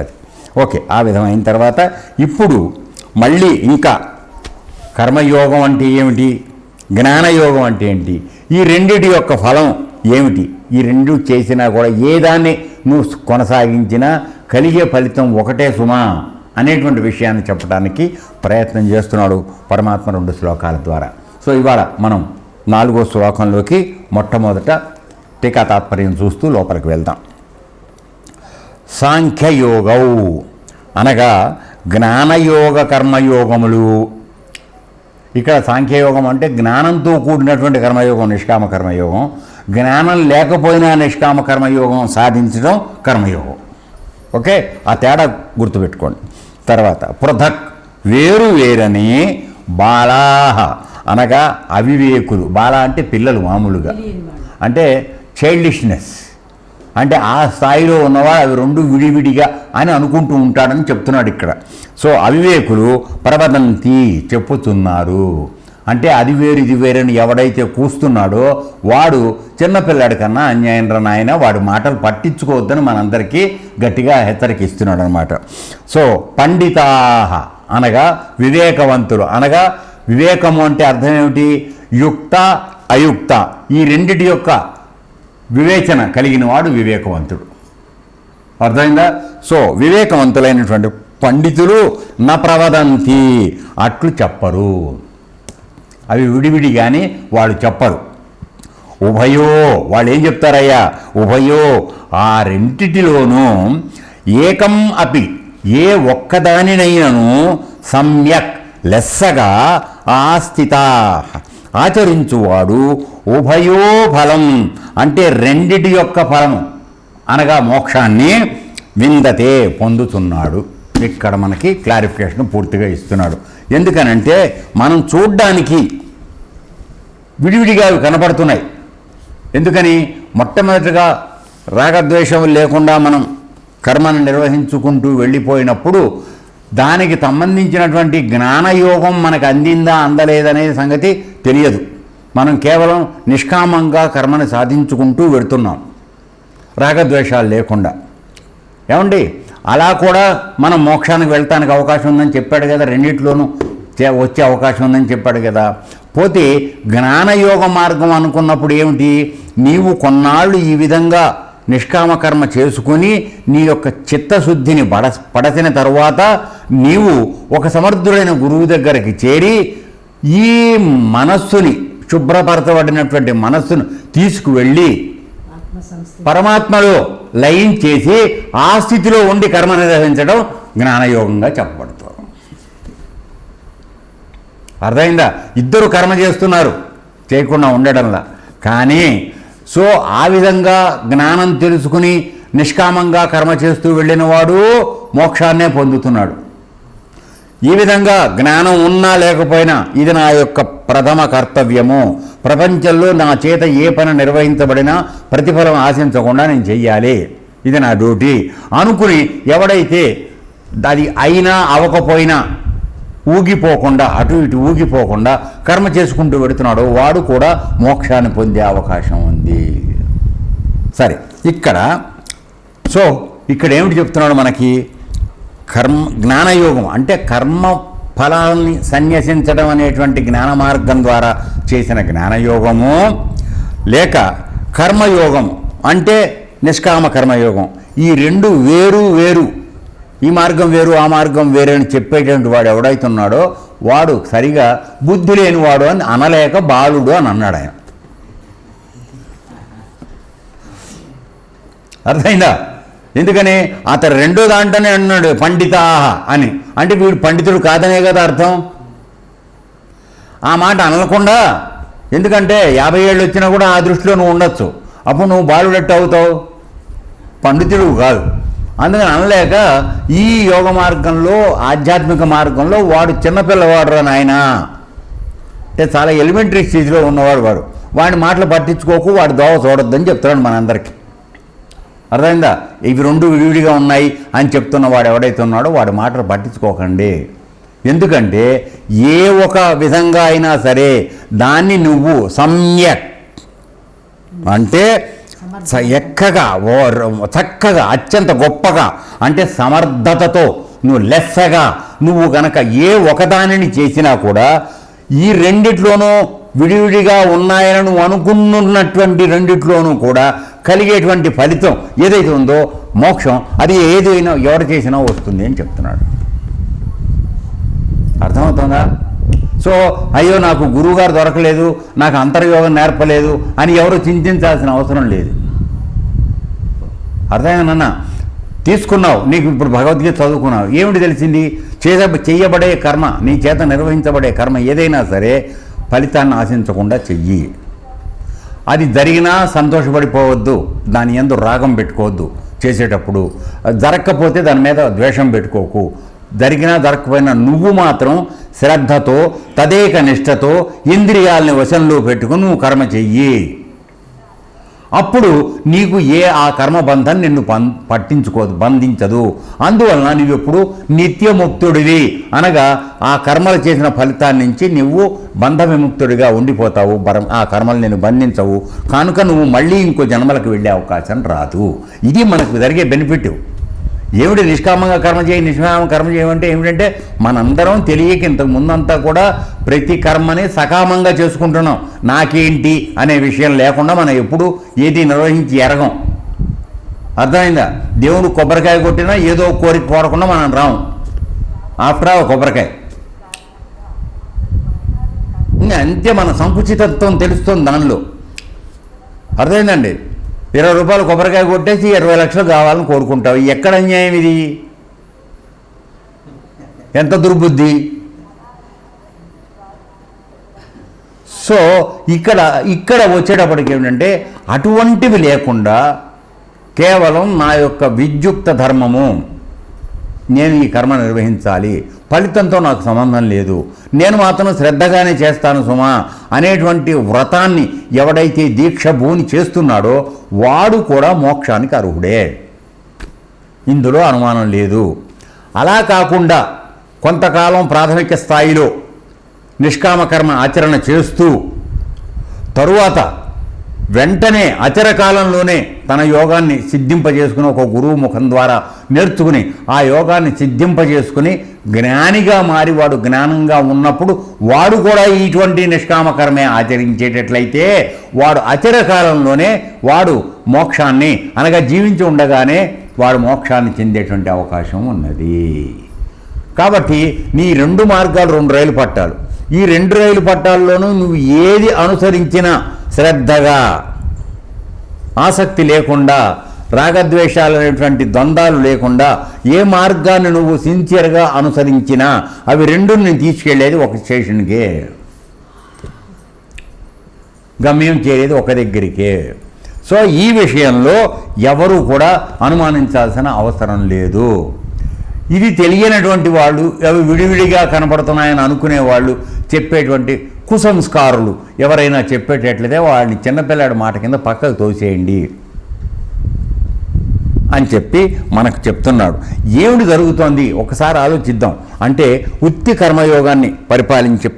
అది ఓకే. ఆ విధమైన తర్వాత ఇప్పుడు మళ్ళీ ఇంకా కర్మయోగం అంటే ఏమిటి, జ్ఞానయోగం అంటే ఏంటి, ఈ రెండిటి యొక్క ఫలం ఏమిటి, ఈ రెండు చేసినా కూడా ఏ దాన్ని నువ్వు కొనసాగించినా కలిగే ఫలితం ఒకటే సుమా అనేటువంటి విషయాన్ని చెప్పడానికి ప్రయత్నం చేస్తున్నాడు పరమాత్మ 2 శ్లోకాల ద్వారా. సో ఇవాళ మనం 4వ శ్లోకంలోకి మొట్టమొదట టీకా తాత్పర్యం చూస్తూ లోపలికి వెళ్దాం. సాంఖ్యయోగౌ అనగా జ్ఞానయోగ కర్మయోగములు. ఇక్కడ సాంఖ్యయోగం అంటే జ్ఞానంతో కూడినటువంటి కర్మయోగం నిష్కామ కర్మయోగం, జ్ఞానం లేకపోయినా నిష్కామ కర్మయోగం సాధించడం కర్మయోగం. ఓకే, ఆ తేడా గుర్తుపెట్టుకోండి. తర్వాత పృథక్ వేరు వేరని బాలాహ అనగా అవివేకులు. బాల అంటే పిల్లలు, మామూలుగా అంటే చైల్డిష్నెస్, అంటే ఆ స్థాయిలో ఉన్నవాడు అవి రెండు విడివిడిగా అని అనుకుంటూ ఉంటాడని చెప్తున్నాడు ఇక్కడ. సో అవివేకులు ప్రవదంతి చెప్పుతున్నారు, అంటే అది వేరు ఇది వేరని ఎవడైతే కూస్తున్నాడో వాడు చిన్నపిల్లాడి కన్నా అన్యాయం రా నాయన, వాడి మాటలు పట్టించుకోవద్దని మనందరికీ గట్టిగా హెచ్చరిక ఇస్తున్నాడు అనమాట. సో పండితాహ అనగా వివేకవంతులు, అనగా వివేకము అంటే అర్థం ఏమిటి? యుక్త అయుక్త ఈ రెండిటి యొక్క వివేచన కలిగిన వాడు వివేకవంతుడు. అర్థమైందా? సో వివేకవంతులైనటువంటి పండితులు న ప్రవదంతి అట్లు చెప్పరు, అవి విడివిడి కానీ వాళ్ళు చెప్పరు. ఉభయో వాళ్ళు ఏం చెప్తారయ్యా? ఉభయో ఆ రెంటిటిలోనూ ఏకం అపి ఏ ఒక్కదానినైనను సమ్యక్ లెస్సగా ఆస్థితా ఆచరించువాడు ఉభయో ఫలం అంటే రెండిటి యొక్క ఫలం అనగా మోక్షాన్ని విందతే పొందుతున్నాడు. ఇక్కడ మనకి క్లారిఫికేషన్ పూర్తిగా ఇస్తున్నాడు. ఎందుకనంటే మనం చూడ్డానికి విడివిడిగా కనపడుతున్నాయి. ఎందుకని? మొట్టమొదటిగా రాగద్వేషం లేకుండా మనం కర్మను నిర్వహించుకుంటూ వెళ్ళిపోయినప్పుడు దానికి సంబంధించినటువంటి జ్ఞానయోగం మనకు అందిందా అందలేదనే సంగతి తెలియదు. మనం కేవలం నిష్కామంగా కర్మని సాధించుకుంటూ వెడుతున్నాం రాగద్వేషాలు లేకుండా. ఏమండి, అలా కూడా మనం మోక్షానికి వెళ్తానికి అవకాశం ఉందని చెప్పాడు కదా, రెండిట్లోనూ వచ్చే అవకాశం ఉందని చెప్పాడు కదా. పోతే జ్ఞానయోగ మార్గం అనుకున్నప్పుడు ఏమిటి? నీవు కొన్నాళ్ళు ఈ విధంగా నిష్కామకర్మ చేసుకుని నీ యొక్క చిత్తశుద్ధిని పడసిన తరువాత నీవు ఒక సమర్థుడైన గురువు దగ్గరికి చేరి ఈ మనస్సుని శుభ్రపరచబడినటువంటి మనస్సును తీసుకువెళ్ళి పరమాత్మలో లయించేసి ఆ స్థితిలో ఉండి కర్మ నిర్వహించడం జ్ఞానయోగంగా చెప్పబడుతుంది. అర్థమైందా? ఇద్దరు కర్మ చేస్తున్నారు చేయకుండా ఉండడంలా. కానీ సో ఆ విధంగా జ్ఞానం తెలుసుకుని నిష్కామంగా కర్మ చేస్తూ వెళ్ళినవాడు మోక్షాన్నే పొందుతున్నాడు. ఈ విధంగా జ్ఞానం ఉన్నా లేకపోయినా ఇది నా యొక్క ప్రథమ కర్తవ్యము, ప్రపంచంలో నా చేత ఏ పని నిర్వహించబడినా ప్రతిఫలం ఆశించకుండా నేను చెయ్యాలి, ఇది నా డ్యూటీ అనుకుని ఎవడైతే అది అయినా అవ్వకపోయినా ఊగిపోకుండా అటు ఇటు ఊగిపోకుండా కర్మ చేసుకుంటూ పెడుతున్నాడో వాడు కూడా మోక్షాన్ని పొందే అవకాశం ఉంది. సరే, ఇక్కడ ఏమిటి చెప్తున్నాడు మనకి? జ్ఞానయోగం అంటే కర్మ ఫలాన్ని సన్యసించడం అనేటువంటి జ్ఞాన మార్గం ద్వారా చేసిన జ్ఞానయోగము, లేక కర్మయోగం అంటే నిష్కామ కర్మయోగం. ఈ రెండు వేరు వేరు, ఈ మార్గం వేరు ఆ మార్గం వేరు అని చెప్పేటువంటి వాడు ఎవడైతున్నాడో వాడు సరిగా బుద్ధి లేనివాడు అని అనలేక బాలుడు అని అన్నాడు ఆయన. అర్థమైందా? ఎందుకని అతను రెండో దాంట్లోనే అన్నాడు పండితాహ అని, అంటే వీడు పండితుడు కాదనే కదా అర్థం. ఆ మాట అనకుండా, ఎందుకంటే 50 ఏళ్ళు వచ్చినా కూడా ఆ దృష్టిలో నువ్వు ఉండొచ్చు, అప్పుడు నువ్వు బాలుడట్టు అవుతావు, పండితుడు కాదు. అందుకని అనలేక ఈ యోగ మార్గంలో ఆధ్యాత్మిక మార్గంలో వాడు చిన్నపిల్లవాడు రా నాయన అంటే చాలా ఎలిమెంటరీ స్టేజ్లో ఉన్నవాడు వాడు, వాడి మాటలు పట్టించుకోకు, వాడి దోవ చూడొద్దని చెప్తున్నాడు మనందరికీ. అర్థమైందా? ఇవి రెండు విడివిడిగా ఉన్నాయి అని చెప్తున్న వాడు ఎవడైతే ఉన్నాడో వాడి మాటలు పట్టించుకోకండి. ఎందుకంటే ఏ ఒక విధంగా అయినా సరే దాన్ని నువ్వు సమ్యక్ అంటే చక్కగా అత్యంత గొప్పగా అంటే సమర్థతతో నువ్వు లెస్సగా నువ్వు గనక ఏ ఒకదానిని చేసినా కూడా ఈ రెండిట్లోనూ విడివిడిగా ఉన్నాయని నువ్వు అనుకున్నటువంటి రెండిట్లోనూ కూడా కలిగేటువంటి ఫలితం ఏదైతే ఉందో మోక్షం, అది ఏదైనా ఎవరు చేసినా వస్తుంది అని చెప్తున్నాడు. అర్థమవుతుందా? సో అయ్యో నాకు గురువుగారు దొరకలేదు, నాకు అంతర్యోగం నేర్పలేదు అని ఎవరు చింతించాల్సిన అవసరం లేదు. అర్థమైందన్న? తీసుకున్నావు, నీకు ఇప్పుడు భగవద్గీత చదువుకున్నావు, ఏమిటి తెలిసింది? చెయ్యబడే కర్మ, నీ చేత నిర్వహించబడే కర్మ ఏదైనా సరే ఫలితాన్ని ఆశించకుండా చెయ్యి. అది జరిగినా సంతోషపడిపోవద్దు, దాని యందు రాగం పెట్టుకోవద్దు చేసేటప్పుడు. జరగకపోతే దాని మీద ద్వేషం పెట్టుకోకు. జరిగినా జరగకపోయినా నువ్వు మాత్రం శ్రద్ధతో తదేక నిష్టతో ఇంద్రియాలని వశంలో పెట్టుకుని నువ్వు కర్మ చెయ్యి. అప్పుడు నీకు ఆ కర్మబంధం నిన్ను పట్టించుకోదు, బంధించదు. అందువలన నువ్వు ఎప్పుడు నిత్యముక్తుడివి, అనగా ఆ కర్మలు చేసిన ఫలితాన్ని నుంచి నువ్వు బంధ విముక్తుడిగా ఉండిపోతావు. ఆ కర్మలు నేను బంధించవు, కనుక నువ్వు మళ్ళీ ఇంకో జన్మలకు వెళ్ళే అవకాశం రాదు. ఇది మనకు జరిగే బెనిఫిట్. ఏమిటి నిష్కామంగా కర్మ చేయి, నిష్కామ కర్మ చేయమంటే ఏమిటంటే మనందరం తెలియక ఇంతకు ముందంతా కూడా ప్రతి కర్మని సకామంగా చేసుకుంటున్నాం. నాకేంటి అనే విషయం లేకుండా మనం ఎప్పుడు ఏది నిర్వహించి ఎరగం. అర్థమైందా? దేవుడు కొబ్బరికాయ కొట్టినా ఏదో కోరిక కోరకుండా మనం రాము. ఆఫ్టర్ ఆల్ కొబ్బరికాయ ఇంకా అంతే. మన సంకుచితత్వం తెలుస్తుంది దానిలో. అర్థమైందండి? 20 రూపాయలు కొబ్బరికాయ కొట్టేసి 20 లక్షలు కావాలని కోరుకుంటావు. ఎక్కడ అన్యాయం ఇది? ఎంత దుర్బుద్ధి! సో ఇక్కడ వచ్చేటప్పటికి ఏమిటంటే అటువంటివి లేకుండా కేవలం నా యొక్క విద్యుక్త ధర్మము, నేను ఈ కర్మ నిర్వహించాలి, ఫలితంతో నాకు సంబంధం లేదు, నేను మాత్రం శ్రద్ధగానే చేస్తాను సుమా అనేటువంటి వ్రతాన్ని ఎవడైతే దీక్ష భూని చేస్తున్నాడో వాడు కూడా మోక్షానికి అర్హుడే, ఇందులో అనుమానం లేదు. అలా కాకుండా కొంతకాలం ప్రాథమిక స్థాయిలో నిష్కామకర్మ ఆచరణ చేస్తూ తరువాత వెంటనే అచరకాలంలోనే తన యోగాన్ని సిద్ధింపజేసుకుని ఒక గురువు ముఖం ద్వారా నేర్చుకుని ఆ యోగాన్ని సిద్ధింపజేసుకుని జ్ఞానిగా మారి వాడు జ్ఞానంగా ఉన్నప్పుడు వాడు కూడా ఇటువంటి నిష్కామకర్మే ఆచరించేటట్లయితే వాడు అచరకాలంలోనే వాడు మోక్షాన్ని అనగా జీవించి ఉండగానే వాడు మోక్షాన్ని చెందేటువంటి అవకాశం ఉన్నది. కాబట్టి నీ 2 మార్గాలు 2 రైలు పట్టాలు. ఈ 2 రైలు పట్టాల్లోనూ నువ్వు ఏది అనుసరించినా శ్రద్ధగా, ఆసక్తి లేకుండా, రాగద్వేషాలు అనేటువంటి ద్వంద్వాలు లేకుండా ఏ మార్గాన్ని నువ్వు సిన్సియర్గా అనుసరించినా అవి 2ని తీసుకెళ్లేది ఒక స్టేషన్కే, గమ్యం చేరేది ఒక దగ్గరికే. సో ఈ విషయంలో ఎవరు కూడా అనుమానించాల్సిన అవసరం లేదు. ఇది తెలియనటువంటి వాళ్ళు, అవి విడివిడిగా కనపడుతున్నాయని అనుకునే వాళ్ళు, చెప్పేటువంటి కుసంస్కారులు ఎవరైనా చెప్పేటట్లయితే వాళ్ళని చిన్నపిల్లాడి మాట కింద పక్కకు తోసేయండి అని చెప్పి మనకు చెప్తున్నాడు. ఏమిటి జరుగుతోంది ఒకసారి ఆలోచిద్దాం. అంటే ఉత్తి కర్మయోగాన్ని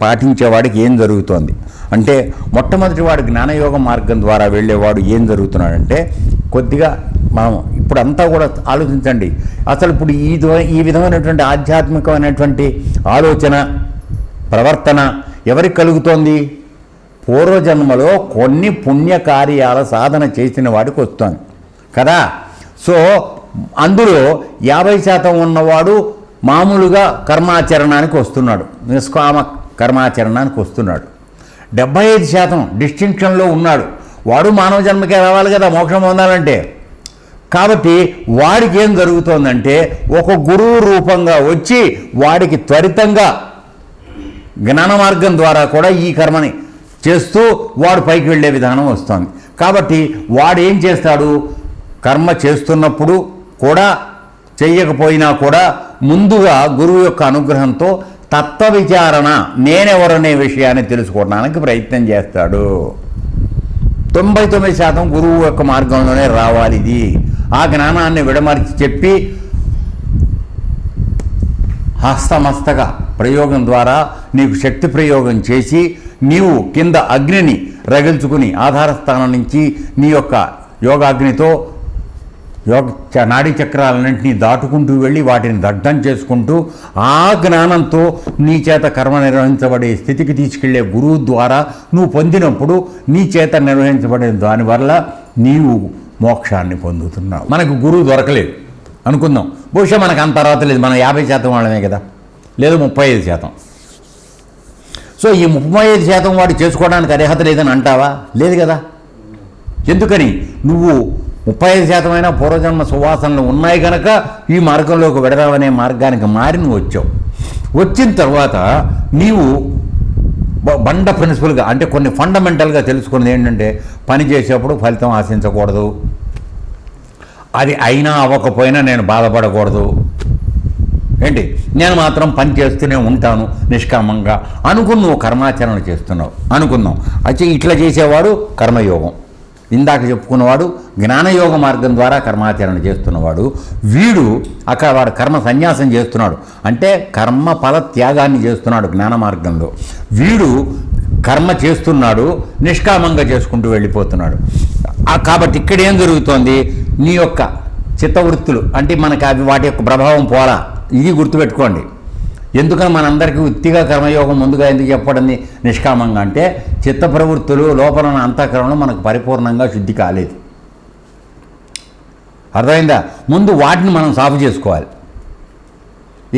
పాటించేవాడికి ఏం జరుగుతోంది అంటే, మొట్టమొదటి వాడు జ్ఞానయోగ మార్గం ద్వారా వెళ్ళేవాడు ఏం జరుగుతున్నాడంటే కొద్దిగా మనం ఇప్పుడంతా కూడా ఆలోచించండి. అసలు ఇప్పుడు ఈ విధమైనటువంటి ఆధ్యాత్మికమైనటువంటి ఆలోచన ప్రవర్తన ఎవరికి కలుగుతోంది? పూర్వజన్మలో కొన్ని పుణ్యకార్యాల సాధన చేసిన వాడికి వస్తుంది కదా. సో అందులో 50% ఉన్నవాడు మామూలుగా కర్మాచరణానికి వస్తున్నాడు, నిష్కామ కర్మాచరణానికి వస్తున్నాడు. 75% డిస్టింక్షన్లో ఉన్నాడు, వాడు మానవ జన్మకే రావాలి కదా మోక్షం పొందాలంటే. కాబట్టి వాడికి ఏం జరుగుతోందంటే ఒక గురువు రూపంగా వచ్చి వాడికి త్వరితంగా జ్ఞాన మార్గం ద్వారా కూడా ఈ కర్మని చేస్తూ వాడు పైకి వెళ్ళే విధానం వస్తుంది. కాబట్టి వాడు ఏం చేస్తాడు? కర్మ చేస్తున్నప్పుడు కూడా చెయ్యకపోయినా కూడా ముందుగా గురువు యొక్క అనుగ్రహంతో తత్వ విచారణ, నేనెవరనే విషయాన్ని తెలుసుకోవడానికి ప్రయత్నం చేస్తాడు. 99% గురువు యొక్క మార్గంలోనే రావాలి. ఇది ఆ జ్ఞానాన్ని విడమర్చి చెప్పి హస్తమస్తక ప్రయోగం ద్వారా నీకు శక్తి ప్రయోగం చేసి నీవు కింద అగ్నిని రగిల్చుకుని ఆధారస్థానం నుంచి నీ యొక్క యోగాగ్నితో నాడీ చక్రాలన్నింటినీ దాటుకుంటూ వెళ్ళి వాటిని దగ్ధం చేసుకుంటూ ఆ జ్ఞానంతో నీ చేత కర్మ నిర్వహించబడే స్థితికి తీసుకెళ్లే గురువు ద్వారా నువ్వు పొందినప్పుడు నీ చేత నిర్వహించబడే దానివల్ల నీవు మోక్షాన్ని పొందుతున్నావు. మనకు గురువు దొరకలేదు అనుకుందాం, బహుశా మనకు అంత అర్హత లేదు, మనం 50% వాళ్ళమే కదా, లేదు 35%. సో ఈ 35% వాడు చేసుకోవడానికి అర్హత లేదని అంటావా? లేదు కదా. ఎందుకని? నువ్వు 35% అయినా పూర్వజన్మ సువాసనలు ఉన్నాయి కనుక ఈ మార్గంలోకి వెడదామనే మార్గానికి మారి నువ్వు వచ్చావు. వచ్చిన తర్వాత నీవు బండ ప్రిన్సిపల్గా అంటే కొన్ని ఫండమెంటల్గా తెలుసుకున్నది ఏంటంటే పని చేసేప్పుడు ఫలితం ఆశించకూడదు, అది అయినా అవ్వకపోయినా నేను బాధపడకూడదు, ఏంటి నేను మాత్రం పని చేస్తూనే ఉంటాను నిష్కామంగా అనుకుని నువ్వు కర్మాచరణ చేస్తున్నావు అనుకుందాం. అయితే ఇట్లా చేసేవాడు కర్మయోగం, ఇందాక చెప్పుకున్నవాడు జ్ఞానయోగ మార్గం ద్వారా కర్మాచరణ చేస్తున్నవాడు. వీడు అక్కడ వాడు కర్మ సన్యాసం చేస్తున్నాడు, అంటే కర్మ ఫల త్యాగాన్ని చేస్తున్నాడు జ్ఞాన మార్గంలో. వీడు కర్మ చేస్తున్నాడు, నిష్కామంగా చేసుకుంటూ వెళ్ళిపోతున్నాడు. కాబట్టి ఇక్కడ ఏం జరుగుతోంది? నీ యొక్క చిత్తవృత్తులు అంటే మనకి అవి వాటి యొక్క ప్రభావం పోలా, ఇది గుర్తుపెట్టుకోండి. ఎందుకని మనందరికీ ఉత్తిగా కర్మయోగం ముందుగా ఎందుకు చెప్పడండి నిష్కామంగా అంటే చిత్త ప్రవృత్తులు లోపల అంతఃకరణలో మనకు పరిపూర్ణంగా శుద్ధి కాలేదు. అర్థమైందా? ముందు వాటిని మనం సాఫ్ చేసుకోవాలి.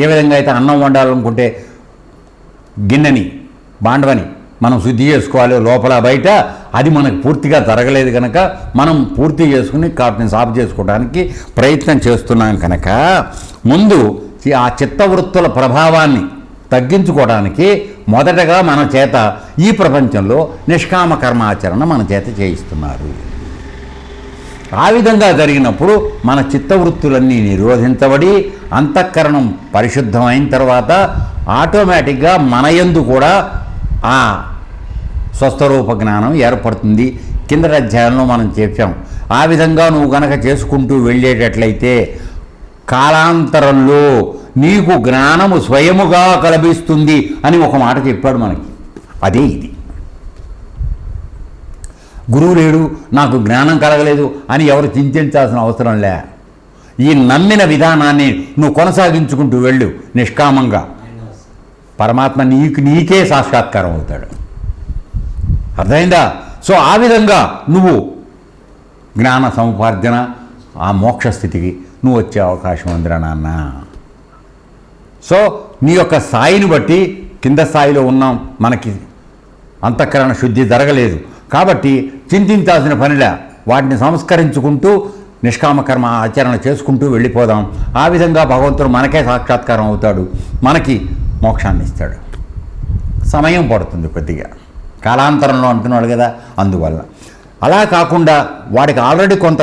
ఏ విధంగా అయితే అన్నం వండాలనుకుంటే గిన్నెని బాండవని మనం శుద్ధి చేసుకోవాలి లోపల బయట, అది మనకు పూర్తిగా జరగలేదు కనుక మనం పూర్తి చేసుకుని వాటిని సాఫ్ చేసుకోవడానికి ప్రయత్నం చేస్తున్నాం కనుక ముందు ఆ చిత్తవృత్తుల ప్రభావాన్ని తగ్గించుకోవడానికి మొదటగా మన చేత ఈ ప్రపంచంలో నిష్కామ కర్మాచరణ మన చేత చేయిస్తున్నారు. ఆ విధంగా జరిగినప్పుడు మన చిత్తవృత్తులన్నీ నిరోధించబడి అంతఃకరణం పరిశుద్ధమైన తర్వాత ఆటోమేటిక్గా మన యందు కూడా ఆ స్వస్థరూప జ్ఞానం ఏర్పడుతుంది. కిందటి అధ్యాయంలో మనం చెప్పాం. ఆ విధంగా నువ్వు గనక చేసుకుంటూ వెళ్ళేటట్లయితే కాలాంతరంలో నీకు జ్ఞానము స్వయముగా కలభిస్తుంది అని ఒక మాట చెప్పాడు మనకి. అదే ఇది. గురువు లేడు, నాకు జ్ఞానం కలగలేదు అని ఎవరు చింతించాల్సిన అవసరం లే. ఈ నమ్మిన విధానాన్ని నువ్వు కొనసాగించుకుంటూ వెళ్ళు నిష్కామంగా, పరమాత్మ నీకే సాక్షాత్కారం అవుతాడు. అర్థమైందా? సో ఆ విధంగా నువ్వు జ్ఞాన సముపార్జన ఆ మోక్ష స్థితికి నువ్వు వచ్చే అవకాశం ఉందిరా నాన్న. సో నీ యొక్క స్థాయిని బట్టి కింద స్థాయిలో ఉన్నాం, మనకి అంతఃకరణ శుద్ధి జరగలేదు కాబట్టి చింతించాల్సిన పనిలే. వాటిని సంస్కరించుకుంటూ నిష్కామ కర్మ ఆచరణ చేసుకుంటూ వెళ్ళిపోదాం. ఆ విధంగా భగవంతుడు మనకే సాక్షాత్కారం అవుతాడు, మనకి మోక్షాన్ని ఇస్తాడు. సమయం పడుతుంది కొద్దిగా, కాలాంతరంలో అంటున్నాడు కదా, అందువల్ల. అలా కాకుండా వాడికి ఆల్రెడీ కొంత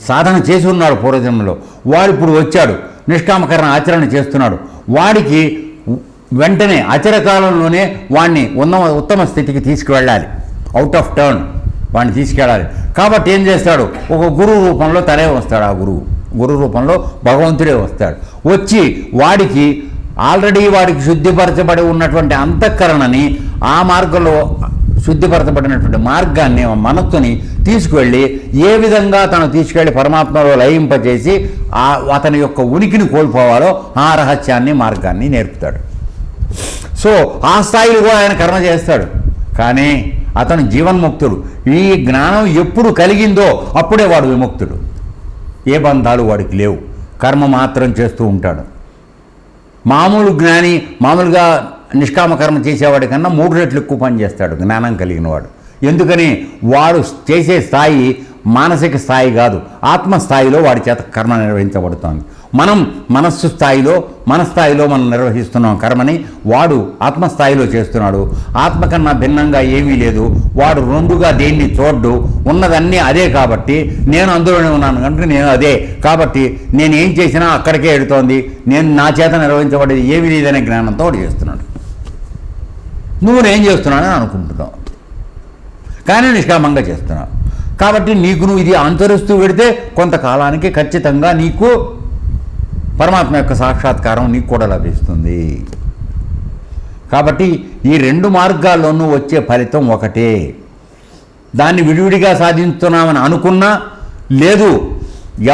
సాధన చేసి ఉన్నాడు పూర్వజన్మలో, వాడు ఇప్పుడు వచ్చాడు నిష్కామకరణ ఆచరణ చేస్తున్నాడు. వాడికి వెంటనే అచరకాలంలోనే వాడిని ఉత్తమ స్థితికి తీసుకువెళ్ళాలి, అవుట్ ఆఫ్ టర్న్ వాడిని తీసుకెళ్ళాలి. కాబట్టి ఏం చేస్తాడు? ఒక గురువు రూపంలో తనే వస్తాడు. ఆ గురువు రూపంలో భగవంతుడే వస్తాడు. వచ్చి వాడికి ఆల్రెడీ వాడికి శుద్ధిపరచబడి ఉన్నటువంటి అంతఃకరణని ఆ మార్గంలో శుద్ధిపరచబడినటువంటి మార్గాన్ని మనస్సుని తీసుకువెళ్ళి ఏ విధంగా తను తీసుకెళ్ళి పరమాత్మలో లయింపచేసి అతని యొక్క ఉనికిని కోల్పోవాలో ఆ రహస్యాన్ని మార్గాన్ని నేర్పుతాడు. సో ఆ స్థాయిలో కూడా ఆయన కర్మ చేస్తాడు. కానీ అతను జీవన్ముక్తుడు. ఈ జ్ఞానం ఎప్పుడు కలిగిందో అప్పుడే వాడు విముక్తుడు. ఏ బంధాలు వాడికి లేవు, కర్మ మాత్రం చేస్తూ ఉంటాడు. మామూలు జ్ఞాని మామూలుగా నిష్కామ కర్మ చేసేవాడి కన్నా 3 రెట్లు ఎక్కువ పని చేస్తాడు జ్ఞానం కలిగిన వాడు. ఎందుకని వాడు చేసే స్థాయి మానసిక స్థాయి కాదు, ఆత్మస్థాయిలో వాడి చేత కర్మ నిర్వహించబడుతోంది. మనం మనస్సు స్థాయిలో మన స్థాయిలో మనం నిర్వహిస్తున్నాం కర్మని, వాడు ఆత్మస్థాయిలో చేస్తున్నాడు. ఆత్మ కన్నా భిన్నంగా ఏమీ లేదు. వాడు రెండుగా దేన్ని చూడ్డు, ఉన్నదన్నీ అదే. కాబట్టి నేను అందులోనే ఉన్నాను కనుక నేను అదే, కాబట్టి నేను ఏం చేసినా అక్కడికే ఎడుతోంది, నేను నా చేత నిర్వహించబడేది ఏమీ లేదనే జ్ఞానంతో వాడు చేస్తున్నాడు. నువ్వు నేను చేస్తున్నానని అనుకుంటున్నావు, కానీ నిష్కామంగా చేస్తున్నావు. కాబట్టి నీకు నువ్వు ఇది అనుసరిస్తూ పెడితే కొంతకాలానికి ఖచ్చితంగా నీకు పరమాత్మ యొక్క సాక్షాత్కారం నీకు కూడా లభిస్తుంది. కాబట్టి ఈ 2 మార్గాల్లోనూ వచ్చే ఫలితం ఒకటే. దాన్ని విడివిడిగా సాధిస్తున్నామని అనుకున్నా లేదు,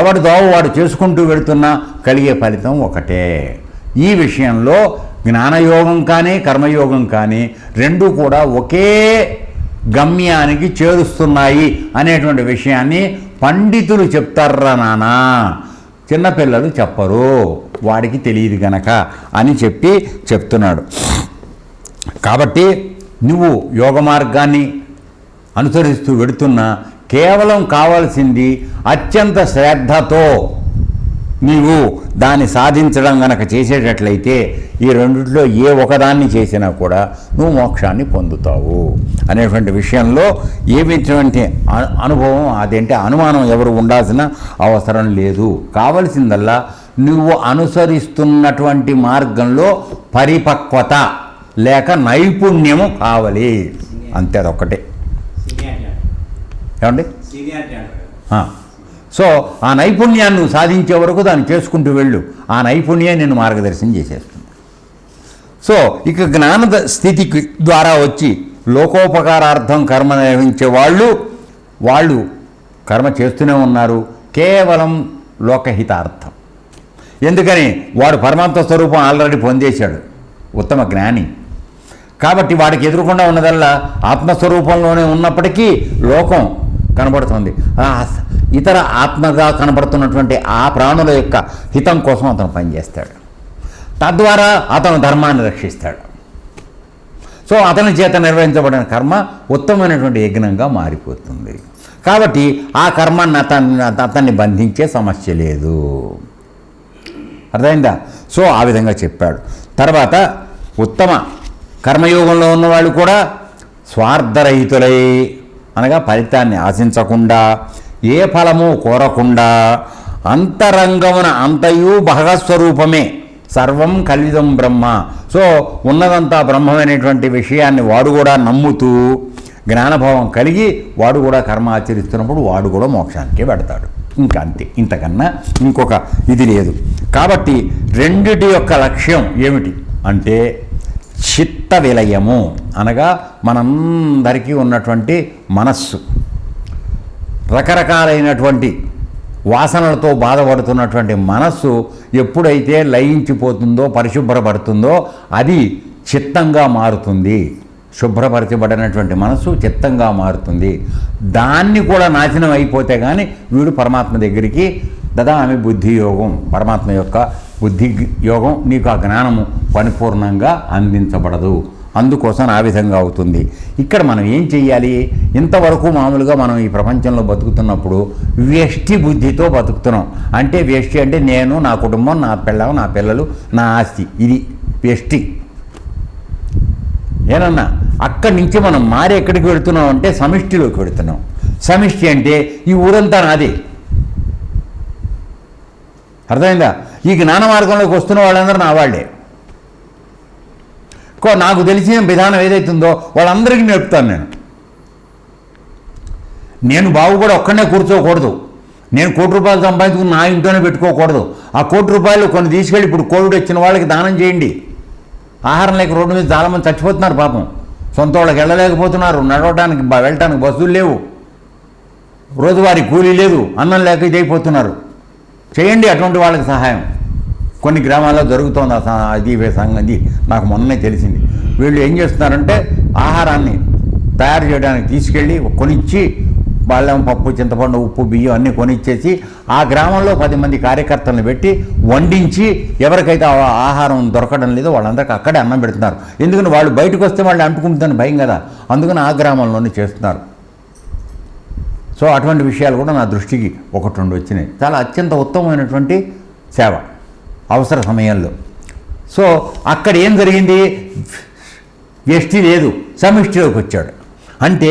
ఎవడి దోవ వాడు చేసుకుంటూ వెళుతున్నా కలిగే ఫలితం ఒకటే. ఈ విషయంలో జ్ఞానయోగం కానీ కర్మయోగం కానీ 2 కూడా ఒకే గమ్యానికి చేరుస్తున్నాయి అనేటువంటి విషయాన్ని పండితులు చెప్తారా నానా, చిన్నపిల్లలు చెప్పరు, వాడికి తెలియదు గనక అని చెప్తున్నాడు. కాబట్టి నువ్వు యోగ మార్గాన్ని అనుసరిస్తూ వెడుతున్నా కేవలం కావాల్సింది అత్యంత శ్రద్ధతో నీవు దాన్ని సాధించడం గనక చేసేటట్లయితే ఈ రెండిట్లో ఏ ఒకదాన్ని చేసినా కూడా నువ్వు మోక్షాన్ని పొందుతావు అనేటువంటి విషయంలో ఏమిటువంటి అనుభవం అదేంటే అనుమానం ఎవరు ఉండాల్సిన అవసరం లేదు. కావలసిందల్లా నువ్వు అనుసరిస్తున్నటువంటి మార్గంలో పరిపక్వత లేక నైపుణ్యము కావాలి, అంతే. అదొక్కటే. ఏమండి? సో ఆ నైపుణ్యాన్ని నువ్వు సాధించే వరకు దాన్ని చేసుకుంటూ వెళ్ళు. ఆ నైపుణ్యం నిన్ను మార్గదర్శనం చేసేస్తుంది. సో ఇక జ్ఞాన స్థితికి ద్వారా వచ్చి లోకోపకారార్థం కర్మ నిర్వహించే వాళ్ళు కర్మ చేస్తూనే ఉన్నారు, కేవలం లోకహితార్థం. ఎందుకని వాడు పరమాత్మ స్వరూపం ఆల్రెడీ పొందేశాడు, ఉత్తమ జ్ఞాని. కాబట్టి వాడికి ఎదురుకుండా ఉన్నదల్లా ఆత్మస్వరూపంలోనే ఉన్నప్పటికీ లోకం కనబడుతుంది. ఇతర ఆత్మగా కనబడుతున్నటువంటి ఆ ప్రాణుల యొక్క హితం కోసం అతను పనిచేస్తాడు. తద్వారా అతను ధర్మాన్ని రక్షిస్తాడు. సో అతని చేత నిర్వహించబడిన కర్మ ఉత్తమమైనటువంటి యజ్ఞంగా మారిపోతుంది. కాబట్టి ఆ కర్మాన్ని అతన్ని బంధించే సమస్య లేదు. అర్థమైందా? సో ఆ విధంగా చెప్పాడు. తర్వాత ఉత్తమ కర్మయోగంలో ఉన్నవాళ్ళు కూడా స్వార్థరహితులై, అనగా ఫలితాన్ని ఆశించకుండా, ఏ ఫలము కోరకుండా, అంతరంగమున అంతయు భగస్వరూపమే, సర్వం కల్విదం బ్రహ్మ. సో ఉన్నదంతా బ్రహ్మమైనటువంటి విషయాన్ని వాడు కూడా నమ్ముతూ జ్ఞానభావం కలిగి వాడు కూడా కర్మ ఆచరిస్తున్నప్పుడు వాడు కూడా మోక్షానికే పెడతాడు. ఇంకా అంతే, ఇంతకన్నా ఇంకొక ఇది లేదు. కాబట్టి రెండిటి యొక్క లక్ష్యం ఏమిటి అంటే చిత్త విలయము, అనగా మనందరికీ ఉన్నటువంటి మనస్సు రకరకాలైనటువంటి వాసనలతో బాధపడుతున్నటువంటి మనస్సు ఎప్పుడైతే లయించిపోతుందో, పరిశుభ్రపడుతుందో అది చిత్తంగా మారుతుంది. శుభ్రపరచబడినటువంటి మనస్సు చిత్తంగా మారుతుంది. దాన్ని కూడా నాశనం అయిపోతే కానీ వీడు పరమాత్మ దగ్గరికి దదామి బుద్ధి యోగం, పరమాత్మ యొక్క బుద్ధి యోగం నీకు ఆ జ్ఞానము పరిపూర్ణంగా అందించబడదు. అందుకోసం ఆ విధంగా అవుతుంది. ఇక్కడ మనం ఏం చెయ్యాలి? ఇంతవరకు మామూలుగా మనం ఈ ప్రపంచంలో బతుకుతున్నప్పుడు వ్యష్టి బుద్ధితో బతుకుతున్నాం. అంటే వ్యష్టి అంటే నేను, నా కుటుంబం, నా పిల్లలు, నా పిల్లలు, నా ఆస్తి, ఇది వ్యష్టి. ఏనన్నా అక్కడి నుంచి మనం మారి ఎక్కడికి వెళుతున్నాం అంటే సమిష్టిలోకి వెళుతున్నాం. సమిష్టి అంటే ఈ ఊరంతా నాదే. అర్థమైందా? ఈ జ్ఞాన మార్గంలోకి వస్తున్న వాళ్ళందరూ నా వాళ్ళే. నాకు తెలిసిన విధానం ఏదైతుందో వాళ్ళందరికీ నేర్పుతాను. నేను బాబు కూడా ఒక్కడనే కూర్చోకూడదు. నేను ₹1,00,00,000 సంపాదించుకుని నా ఇంట్లోనే పెట్టుకోకూడదు. ఆ ₹1,00,00,000 కొన్ని తీసుకెళ్ళి ఇప్పుడు కోవిడ్ వచ్చిన వాళ్ళకి దానం చేయండి. ఆహారం లేక రోడ్డు మీద చాలామంది చచ్చిపోతున్నారు పాపం. సొంత వాళ్ళకి వెళ్ళలేకపోతున్నారు, నడవడానికి వెళ్ళటానికి బస్సులు లేవు, రోజువారీ కూలీ లేదు, అన్నం లేక ఇదైపోతున్నారు. చేయండి అటువంటి వాళ్ళకి సహాయం. కొన్ని గ్రామాల్లో జరుగుతోంది అది సంగతి, నాకు మొన్నే తెలిసింది. వీళ్ళు ఏం చేస్తున్నారంటే ఆహారాన్ని తయారు చేయడానికి తీసుకెళ్ళి కొనిచ్చి బెల్లం, పప్పు, చింతపండు, ఉప్పు, బియ్యం అన్నీ కొనిచ్చేసి ఆ గ్రామంలో 10 మంది కార్యకర్తలను పెట్టి వండించి ఎవరికైతే ఆహారం దొరకడం లేదో వాళ్ళందరికీ అక్కడే అన్నం పెడుతున్నారు. ఎందుకంటే వాళ్ళు బయటకు వస్తే వాళ్ళు అంటుకుంటుందని భయం కదా, అందుకని ఆ గ్రామంలోనే చేస్తున్నారు. సో అటువంటి విషయాలు కూడా నా దృష్టికి 1-2 వచ్చినాయి. చాలా అత్యంత ఉత్తమమైనటువంటి సేవ అవసర సమయంలో. సో అక్కడ ఏం జరిగింది, వ్యష్టి లేదు, సమిష్టిలోకి వచ్చాడు. అంటే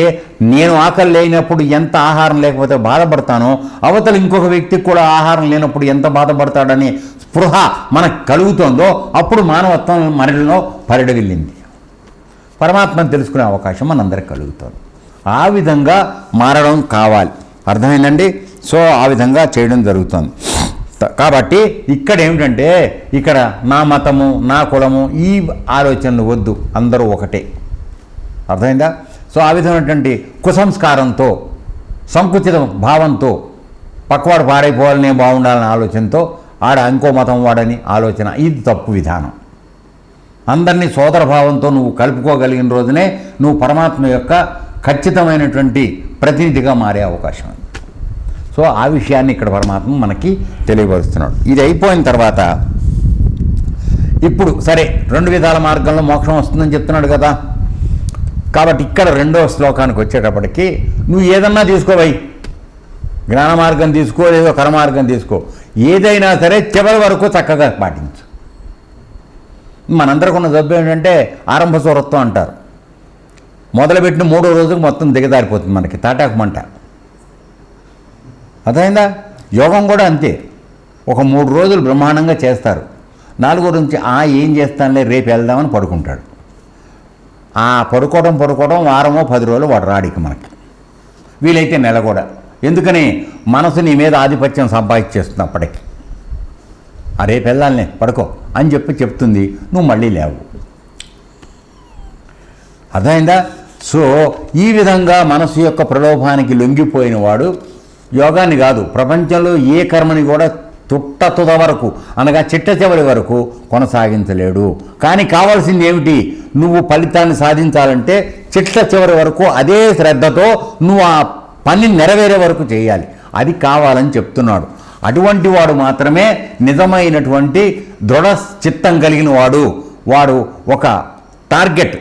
నేను ఆకలి లేనప్పుడు ఎంత ఆహారం లేకపోతే బాధపడతానో, అవతల ఇంకొక వ్యక్తికి కూడా ఆహారం లేనప్పుడు ఎంత బాధపడతాడని స్పృహ మనకు కలుగుతుందో అప్పుడు మానవత్వం మనలో పరిడవిల్లింది. పరమాత్మను తెలుసుకునే అవకాశం మనందరికి కలుగుతుంది. ఆ విధంగా మారడం కావాలి, అర్థమైందండి? సో ఆ విధంగా చేయడం జరుగుతుంది. కాబట్టి ఇక్కడ ఏమిటంటే ఇక్కడ నా మతము, నా కులము, ఈ ఆలోచనలు వద్దు, అందరూ ఒకటే, అర్థమైందా? సో ఆ విధమైనటువంటి కుసంస్కారంతో, సంకుచిత భావంతో, పక్కవాడు పారైపోవాలనే బాగుండాలనే ఆలోచనతో ఆడ ఇంకో మతం వాడని ఆలోచన, ఇది తప్పు విధానం. అందరినీ సోదర భావంతో నువ్వు కలుపుకోగలిగిన రోజునే నువ్వు పరమాత్మ యొక్క ఖచ్చితమైనటువంటి ప్రతినిధిగా మారే అవకాశం ఉంది. సో ఆ విషయాన్ని ఇక్కడ పరమాత్మ మనకి తెలియపరుస్తున్నాడు. ఇది అయిపోయిన తర్వాత ఇప్పుడు సరే 2 విధాల మార్గంలో మోక్షం వస్తుందని చెప్తున్నాడు కదా. కాబట్టి ఇక్కడ 2వ శ్లోకానికి వచ్చేటప్పటికి నువ్వు ఏదన్నా తీసుకోవై, జ్ఞాన మార్గం తీసుకో, లేదో కర్మార్గం తీసుకో, ఏదైనా సరే చివరి వరకు చక్కగా పాటించు. మనందరికీ ఉన్న జబ్బు ఏంటంటే ఆరంభ సూరత్వం అంటారు. మొదలుపెట్టిన 3వ రోజుకు మొత్తం దిగదారిపోతుంది మనకి, తాటాకు మంట. అర్థమైందా? యోగం కూడా అంతే. ఒక 3 రోజులు బ్రహ్మాండంగా చేస్తారు, 4వ నుంచి ఏం చేస్తానులే రేపు వెళ్దామని పడుకుంటాడు. పడుకోవడం వారమో 10 రోజులు వాడు రాడికి మనకి, వీలైతే నెల కూడా. ఎందుకని మనసు నీ మీద ఆధిపత్యం సంపాదించేస్తుంది. అప్పటికి రేపు వెళ్ళాలనే పడుకో అని చెప్తుంది, నువ్వు మళ్ళీ లేవు. అర్థమైందా? సో ఈ విధంగా మనసు యొక్క ప్రలోభానికి లొంగిపోయిన వాడు యోగాన్ని కాదు, ప్రపంచంలో ఏ కర్మని కూడా తుద వరకు అనగా చిట్ట చివరి వరకు కొనసాగించలేడు. కానీ కావాల్సింది ఏమిటి, నువ్వు ఫలితాన్ని సాధించాలంటే చిట్ట చివరి వరకు అదే శ్రద్ధతో నువ్వు ఆ పని నెరవేరే వరకు చేయాలి. అది కావాలని చెప్తున్నాడు. అటువంటి వాడు మాత్రమే నిజమైనటువంటి దృఢ చిత్తం కలిగిన వాడు ఒక టార్గెట్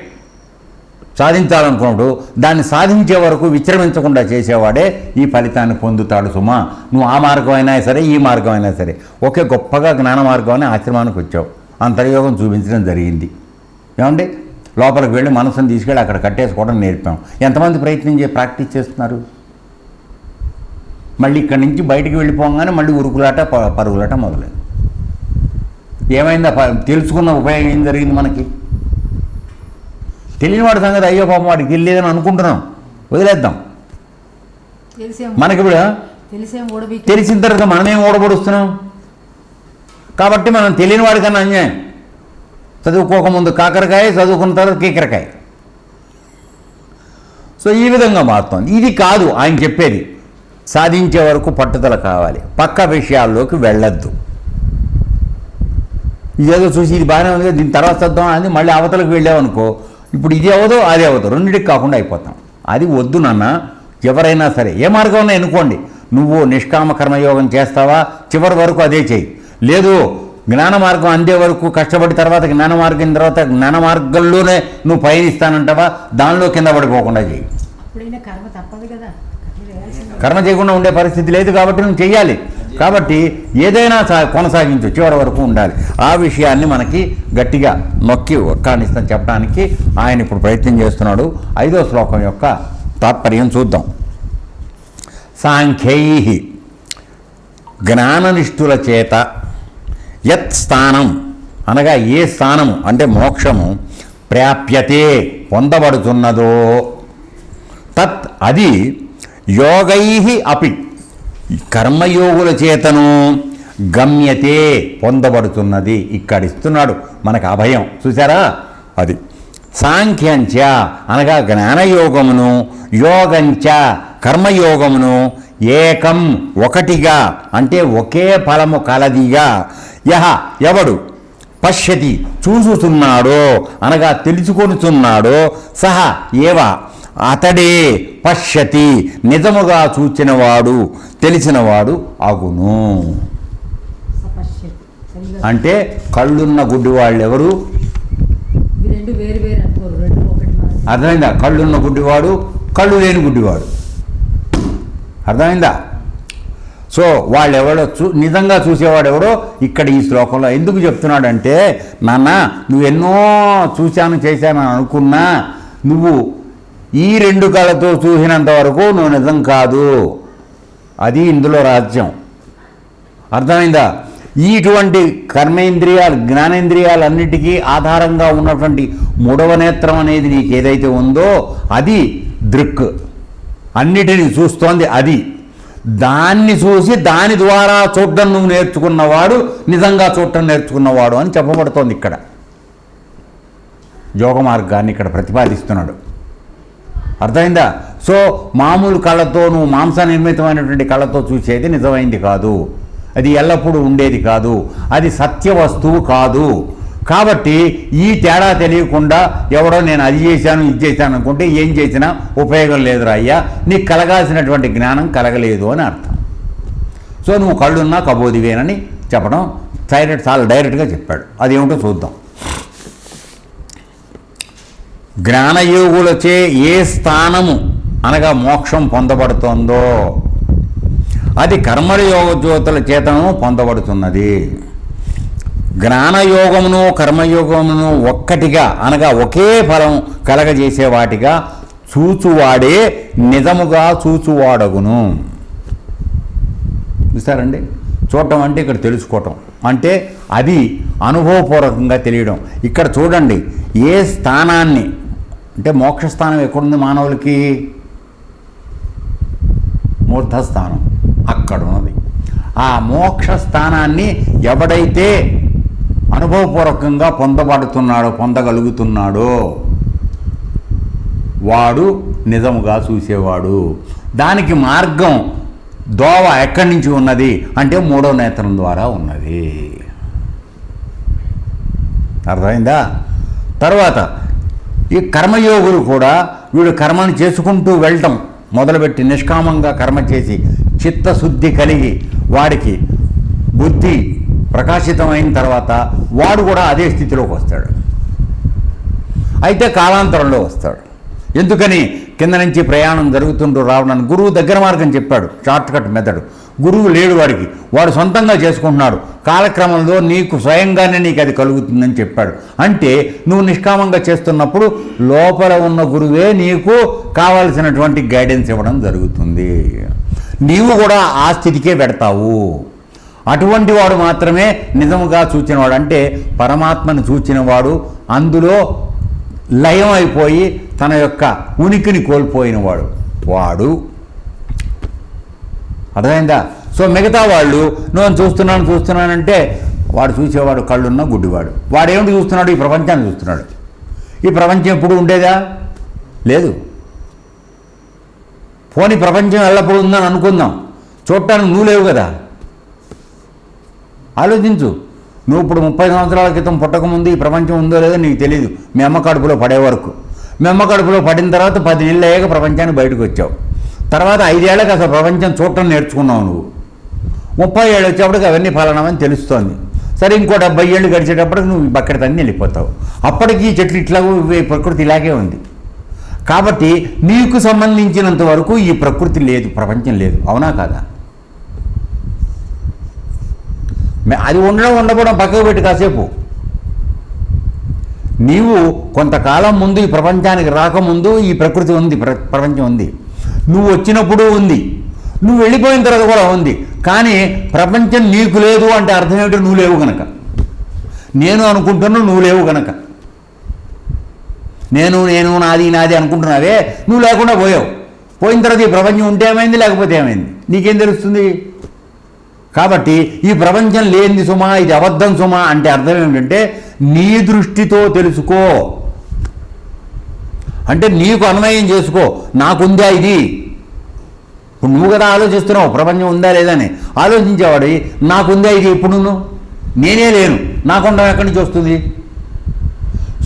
సాధించాలనుకున్నాడు, దాన్ని సాధించే వరకు విశ్రమించకుండా చేసేవాడే ఈ ఫలితాన్ని పొందుతాడు. సుమా, నువ్వు ఆ మార్గం అయినా సరే, ఈ మార్గం అయినా సరే, ఒకే గొప్పగా జ్ఞాన మార్గం ఆశ్రమానికి వచ్చావు, అంతర్యోగం చూపించడం జరిగింది. ఏమండి, లోపలికి వెళ్ళి మనసును తీసుకెళ్ళి అక్కడ కట్టేసుకోవడం నేర్పాం. ఎంతమంది ప్రాక్టీస్ చేస్తున్నారు? మళ్ళీ ఇక్కడి నుంచి బయటికి వెళ్ళిపోగానే మళ్ళీ ఉరుకులాట పరుగులాట మొదలైంది. ఏమైందా? తెలుసుకున్న ఉపయోగం ఏం జరిగింది మనకి? తెలియనివాడి సంగతి అయ్యో పాపం వాడికి తెలియదని అనుకుంటున్నాం, వదిలేద్దాం. మనకి ఇప్పుడు తెలిసిన తర్వాత మనమేం ఓడబడుస్తున్నాం. కాబట్టి మనం తెలియని వాడికన్నా అన్యాయం. చదువుకోకముందు కాకరకాయ, చదువుకున్న తర్వాత కీకరకాయ. సో ఈ విధంగా మారుతుంది. ఇది కాదు ఆయన చెప్పేది. సాధించే వరకు పట్టుదల కావాలి, పక్క విషయాల్లోకి వెళ్ళొద్దు. ఇదేదో చూసి ఇది బాగానే ఉంది, దీని తర్వాత చదువుతాం అని మళ్ళీ అవతలకు వెళ్ళామనుకో, ఇప్పుడు ఇది అవ్వదు అది అవ్వదు, రెండింటికి కాకుండా అయిపోతాం. అది వద్దు నాన్న. ఎవరైనా సరే ఏ మార్గం ఎన్నుకోండి. నువ్వు నిష్కామ కర్మయోగం చేస్తావా, చివరి వరకు అదే చేయి. లేదు జ్ఞాన మార్గం అందే వరకు కష్టపడి తర్వాత జ్ఞాన మార్గం తర్వాత జ్ఞాన మార్గంలోనే నువ్వు పయనిస్తానంటావా, దానిలో కింద పడిపోకుండా చేయి. కర్మ చేయకుండా ఉండే పరిస్థితి లేదు కాబట్టి నువ్వు చెయ్యాలి. కాబట్టి ఏదైనా కొనసాగించు, చివరి వరకు ఉండాలి. ఆ విషయాన్ని మనకి గట్టిగా నొక్కి ఒక్కానిస్తాం చెప్పడానికి ఆయన ఇప్పుడు ప్రయత్నం చేస్తున్నాడు. 5వ శ్లోకం యొక్క తాత్పర్యం చూద్దాం. సాంఖ్యై జ్ఞాననిష్ఠుల చేత యత్ స్థానం అనగా ఏ స్థానము అంటే మోక్షము ప్రాప్యతే పొందబడుతున్నదో తత్ అది యోగై అపి కర్మయోగుల చేతను గమ్యతే పొందబడుతున్నది. ఇక్కడ ఇస్తున్నాడు మనకు అభయం. చూసారా? అది సాంఖ్యంచ అనగా జ్ఞానయోగమును, యోగంచ కర్మయోగమును ఏకం ఒకటిగా అంటే ఒకే ఫలము కలదిగా ఎవడు పశ్యతి చూసుతున్నాడో అనగా తెలుసుకొనుచున్నాడో సహా ఏవ అతడే పశ్యతి నిజముగా చూచినవాడు తెలిసినవాడు అగును. అంటే కళ్ళున్న గుడ్డి వాళ్ళు ఎవరు? అర్థమైందా? కళ్ళున్న గుడ్డివాడు, కళ్ళు లేని గుడ్డివాడు. అర్థమైందా? సో వాళ్ళెవడో నిజంగా చూసేవాడెవడో ఇక్కడ ఈ శ్లోకంలో ఎందుకు చెప్తున్నాడంటే, నాన్న నువ్వు ఎన్నో చూశాను చేశాను అనుకున్నా నువ్వు ఈ 2 కళ్ళతో చూసినంత వరకు నువ్వు నిజం కాదు. అది ఇందులో రహస్యం. అర్థమైందా? ఇటువంటి కర్మేంద్రియాలు జ్ఞానేంద్రియాలన్నిటికీ ఆధారంగా ఉన్నటువంటి 3వ నేత్రం అనేది నీకు ఏదైతే ఉందో అది దృక్, అన్నిటినీ చూస్తోంది అది. దాన్ని చూసి దాని ద్వారా చూడడం నువ్వు నేర్చుకున్నవాడు నిజంగా చూడటం నేర్చుకున్నవాడు అని చెప్పబడుతోంది ఇక్కడ. యోగ మార్గాన్ని ఇక్కడ ప్రతిపాదిస్తున్నాడు. అర్థమైందా? సో మామూలు కళ్ళతో నువ్వు మాంస నిర్మితమైనటువంటి కళ్ళతో చూసేది నిజమైంది కాదు, అది ఎల్లప్పుడూ ఉండేది కాదు, అది సత్య వస్తువు కాదు. కాబట్టి ఈ తేడా తెలియకుండా ఎవడో నేను అది చేశాను ఇది చేశాను అనుకుంటే ఏం చేసినా ఉపయోగం లేదురా అయ్యా, నీకు కలగాల్సినటువంటి జ్ఞానం కలగలేదు అని అర్థం. సో నువ్వు కళ్ళున్నా కబోదివేనని చెప్పడం చాలా డైరెక్ట్గా చెప్పాడు. అదేమిటో చూద్దాం. జ్ఞానయోగులచే ఏ స్థానము అనగా మోక్షం పొందబడుతోందో అది కర్మయోగ జ్యోతుల చేతను పొందబడుతున్నది. జ్ఞానయోగమును కర్మయోగమును ఒక్కటిగా అనగా ఒకే ఫలం కలగజేసే వాటిగా చూచువాడే నిజముగా చూచువాడగును. చూసారండి? చూడటం అంటే ఇక్కడ తెలుసుకోవటం అంటే అది అనుభవపూర్వకంగా తెలియడం. ఇక్కడ చూడండి, ఏ స్థానాన్ని అంటే మోక్షస్థానం ఎక్కడుంది మానవులకి? మూర్ధస్థానం అక్కడ ఉన్నది. ఆ మోక్ష స్థానాన్ని ఎవడైతే అనుభవపూర్వకంగా పొందగలుగుతున్నాడో వాడు నిజముగా చూసేవాడు. దానికి మార్గం దోవ ఎక్కడి నుంచి ఉన్నది అంటే 3వ నేత్రం ద్వారా ఉన్నది. అర్థమైందా? తర్వాత ఈ కర్మయోగులు కూడా వీడు కర్మను చేసుకుంటూ వెళ్ళటం మొదలుపెట్టి నిష్కామంగా కర్మ చేసి చిత్తశుద్ధి కలిగి వాడికి బుద్ధి ప్రకాశితమైన తర్వాత వాడు కూడా అదే స్థితిలోకి వస్తాడు. అయితే కాలాంతరంలో వస్తాడు. ఎందుకని? కింద నుంచి ప్రయాణం జరుగుతుంటూ రావడానికి గురువు దగ్గర మార్గం చెప్పాడు, షార్ట్కట్ మెథడ్. గురువు లేడు వాడికి, వాడు సొంతంగా చేసుకుంటున్నాడు. కాలక్రమంలో నీకు స్వయంగానే నీకు అది కలుగుతుందని చెప్పాడు. అంటే నువ్వు నిష్కామంగా చేస్తున్నప్పుడు లోపల ఉన్న గురువే నీకు కావలసినటువంటి గైడెన్స్ ఇవ్వడం జరుగుతుంది. నీవు కూడా ఆ స్థితికే పెడతావు. అటువంటి వాడు మాత్రమే నిజముగా చూచినవాడు. అంటే పరమాత్మను చూచినవాడు, అందులో లయం అయిపోయి తన యొక్క ఉనికిని కోల్పోయినవాడు వాడు. అర్థమైందా? సో మిగతా వాళ్ళు నువ్వు చూస్తున్నానంటే వాడు చూసేవాడు కళ్ళున్న గుడ్డివాడు. వాడు ఏమిటి చూస్తున్నాడు? ఈ ప్రపంచాన్ని చూస్తున్నాడు. ఈ ప్రపంచం ఎప్పుడు ఉండేదా? లేదు. పోనీ ప్రపంచం ఎల్లప్పుడూ ఉందని అనుకుందాం, చూడటానికి నువ్వు లేవు కదా. ఆలోచించు. నువ్వు ఇప్పుడు 30 సంవత్సరాల క్రితం పుట్టకముందు ఈ ప్రపంచం ఉందో లేదో నీకు తెలియదు. మీ అమ్మ కడుపులో పడే వరకు. మీ అమ్మ కడుపులో పడిన తర్వాత 10 నెలలు అయ్యాక ప్రపంచానికి బయటకు వచ్చావు. తర్వాత 5 ఏళ్ళకి అసలు ప్రపంచం చూడటం నేర్చుకున్నావు నువ్వు. 30 ఏళ్ళు వచ్చేప్పటికి అవన్నీ ఫలనమని తెలుస్తోంది. సరే, ఇంకో 70 ఏళ్ళు గడిచేటప్పటికి నువ్వు బక్కడి తన్ని వెళ్ళిపోతావు. అప్పటికి ఈ చెట్లు ఇట్లా ప్రకృతి ఇలాగే ఉంది. కాబట్టి నీకు సంబంధించినంత వరకు ఈ ప్రకృతి లేదు, ప్రపంచం లేదు. అవునా కాదా? అది ఉండకపోవడం పక్కకు పెట్టి కాసేపు. నీవు కొంతకాలం ముందు ఈ ప్రపంచానికి రాకముందు ఈ ప్రకృతి ఉంది, ప్రపంచం ఉంది. నువ్వు వచ్చినప్పుడు ఉంది, నువ్వు వెళ్ళిపోయిన తర్వాత కూడా ఉంది. కానీ ప్రపంచం నీకు లేదు అంటే అర్థం ఏమిటో? నువ్వు లేవు గనక. నేను అనుకుంటున్నావు, నువ్వు లేవు గనక. నేను నాది అనుకుంటున్నావే, నువ్వు లేకుండా పోయావు. పోయిన తర్వాత ఈ ప్రపంచం ఉంటే ఏమైంది, లేకపోతే ఏమైంది, నీకేం తెలుస్తుంది? కాబట్టి ఈ ప్రపంచం లేనిది సుమా, ఇది అబద్ధం సుమా అంటే అర్థం ఏమిటంటే నీ దృష్టితో తెలుసుకో. అంటే నీకు అన్వయం చేసుకో, నాకుందా ఇది. ఇప్పుడు నువ్వు కదా ఆలోచిస్తున్నావు ప్రపంచం ఉందా లేదని. ఆలోచించేవాడు నాకుందా ఇది, ఇప్పుడు నేనే లేను, నాకుండం ఎక్కడి నుంచి వస్తుంది.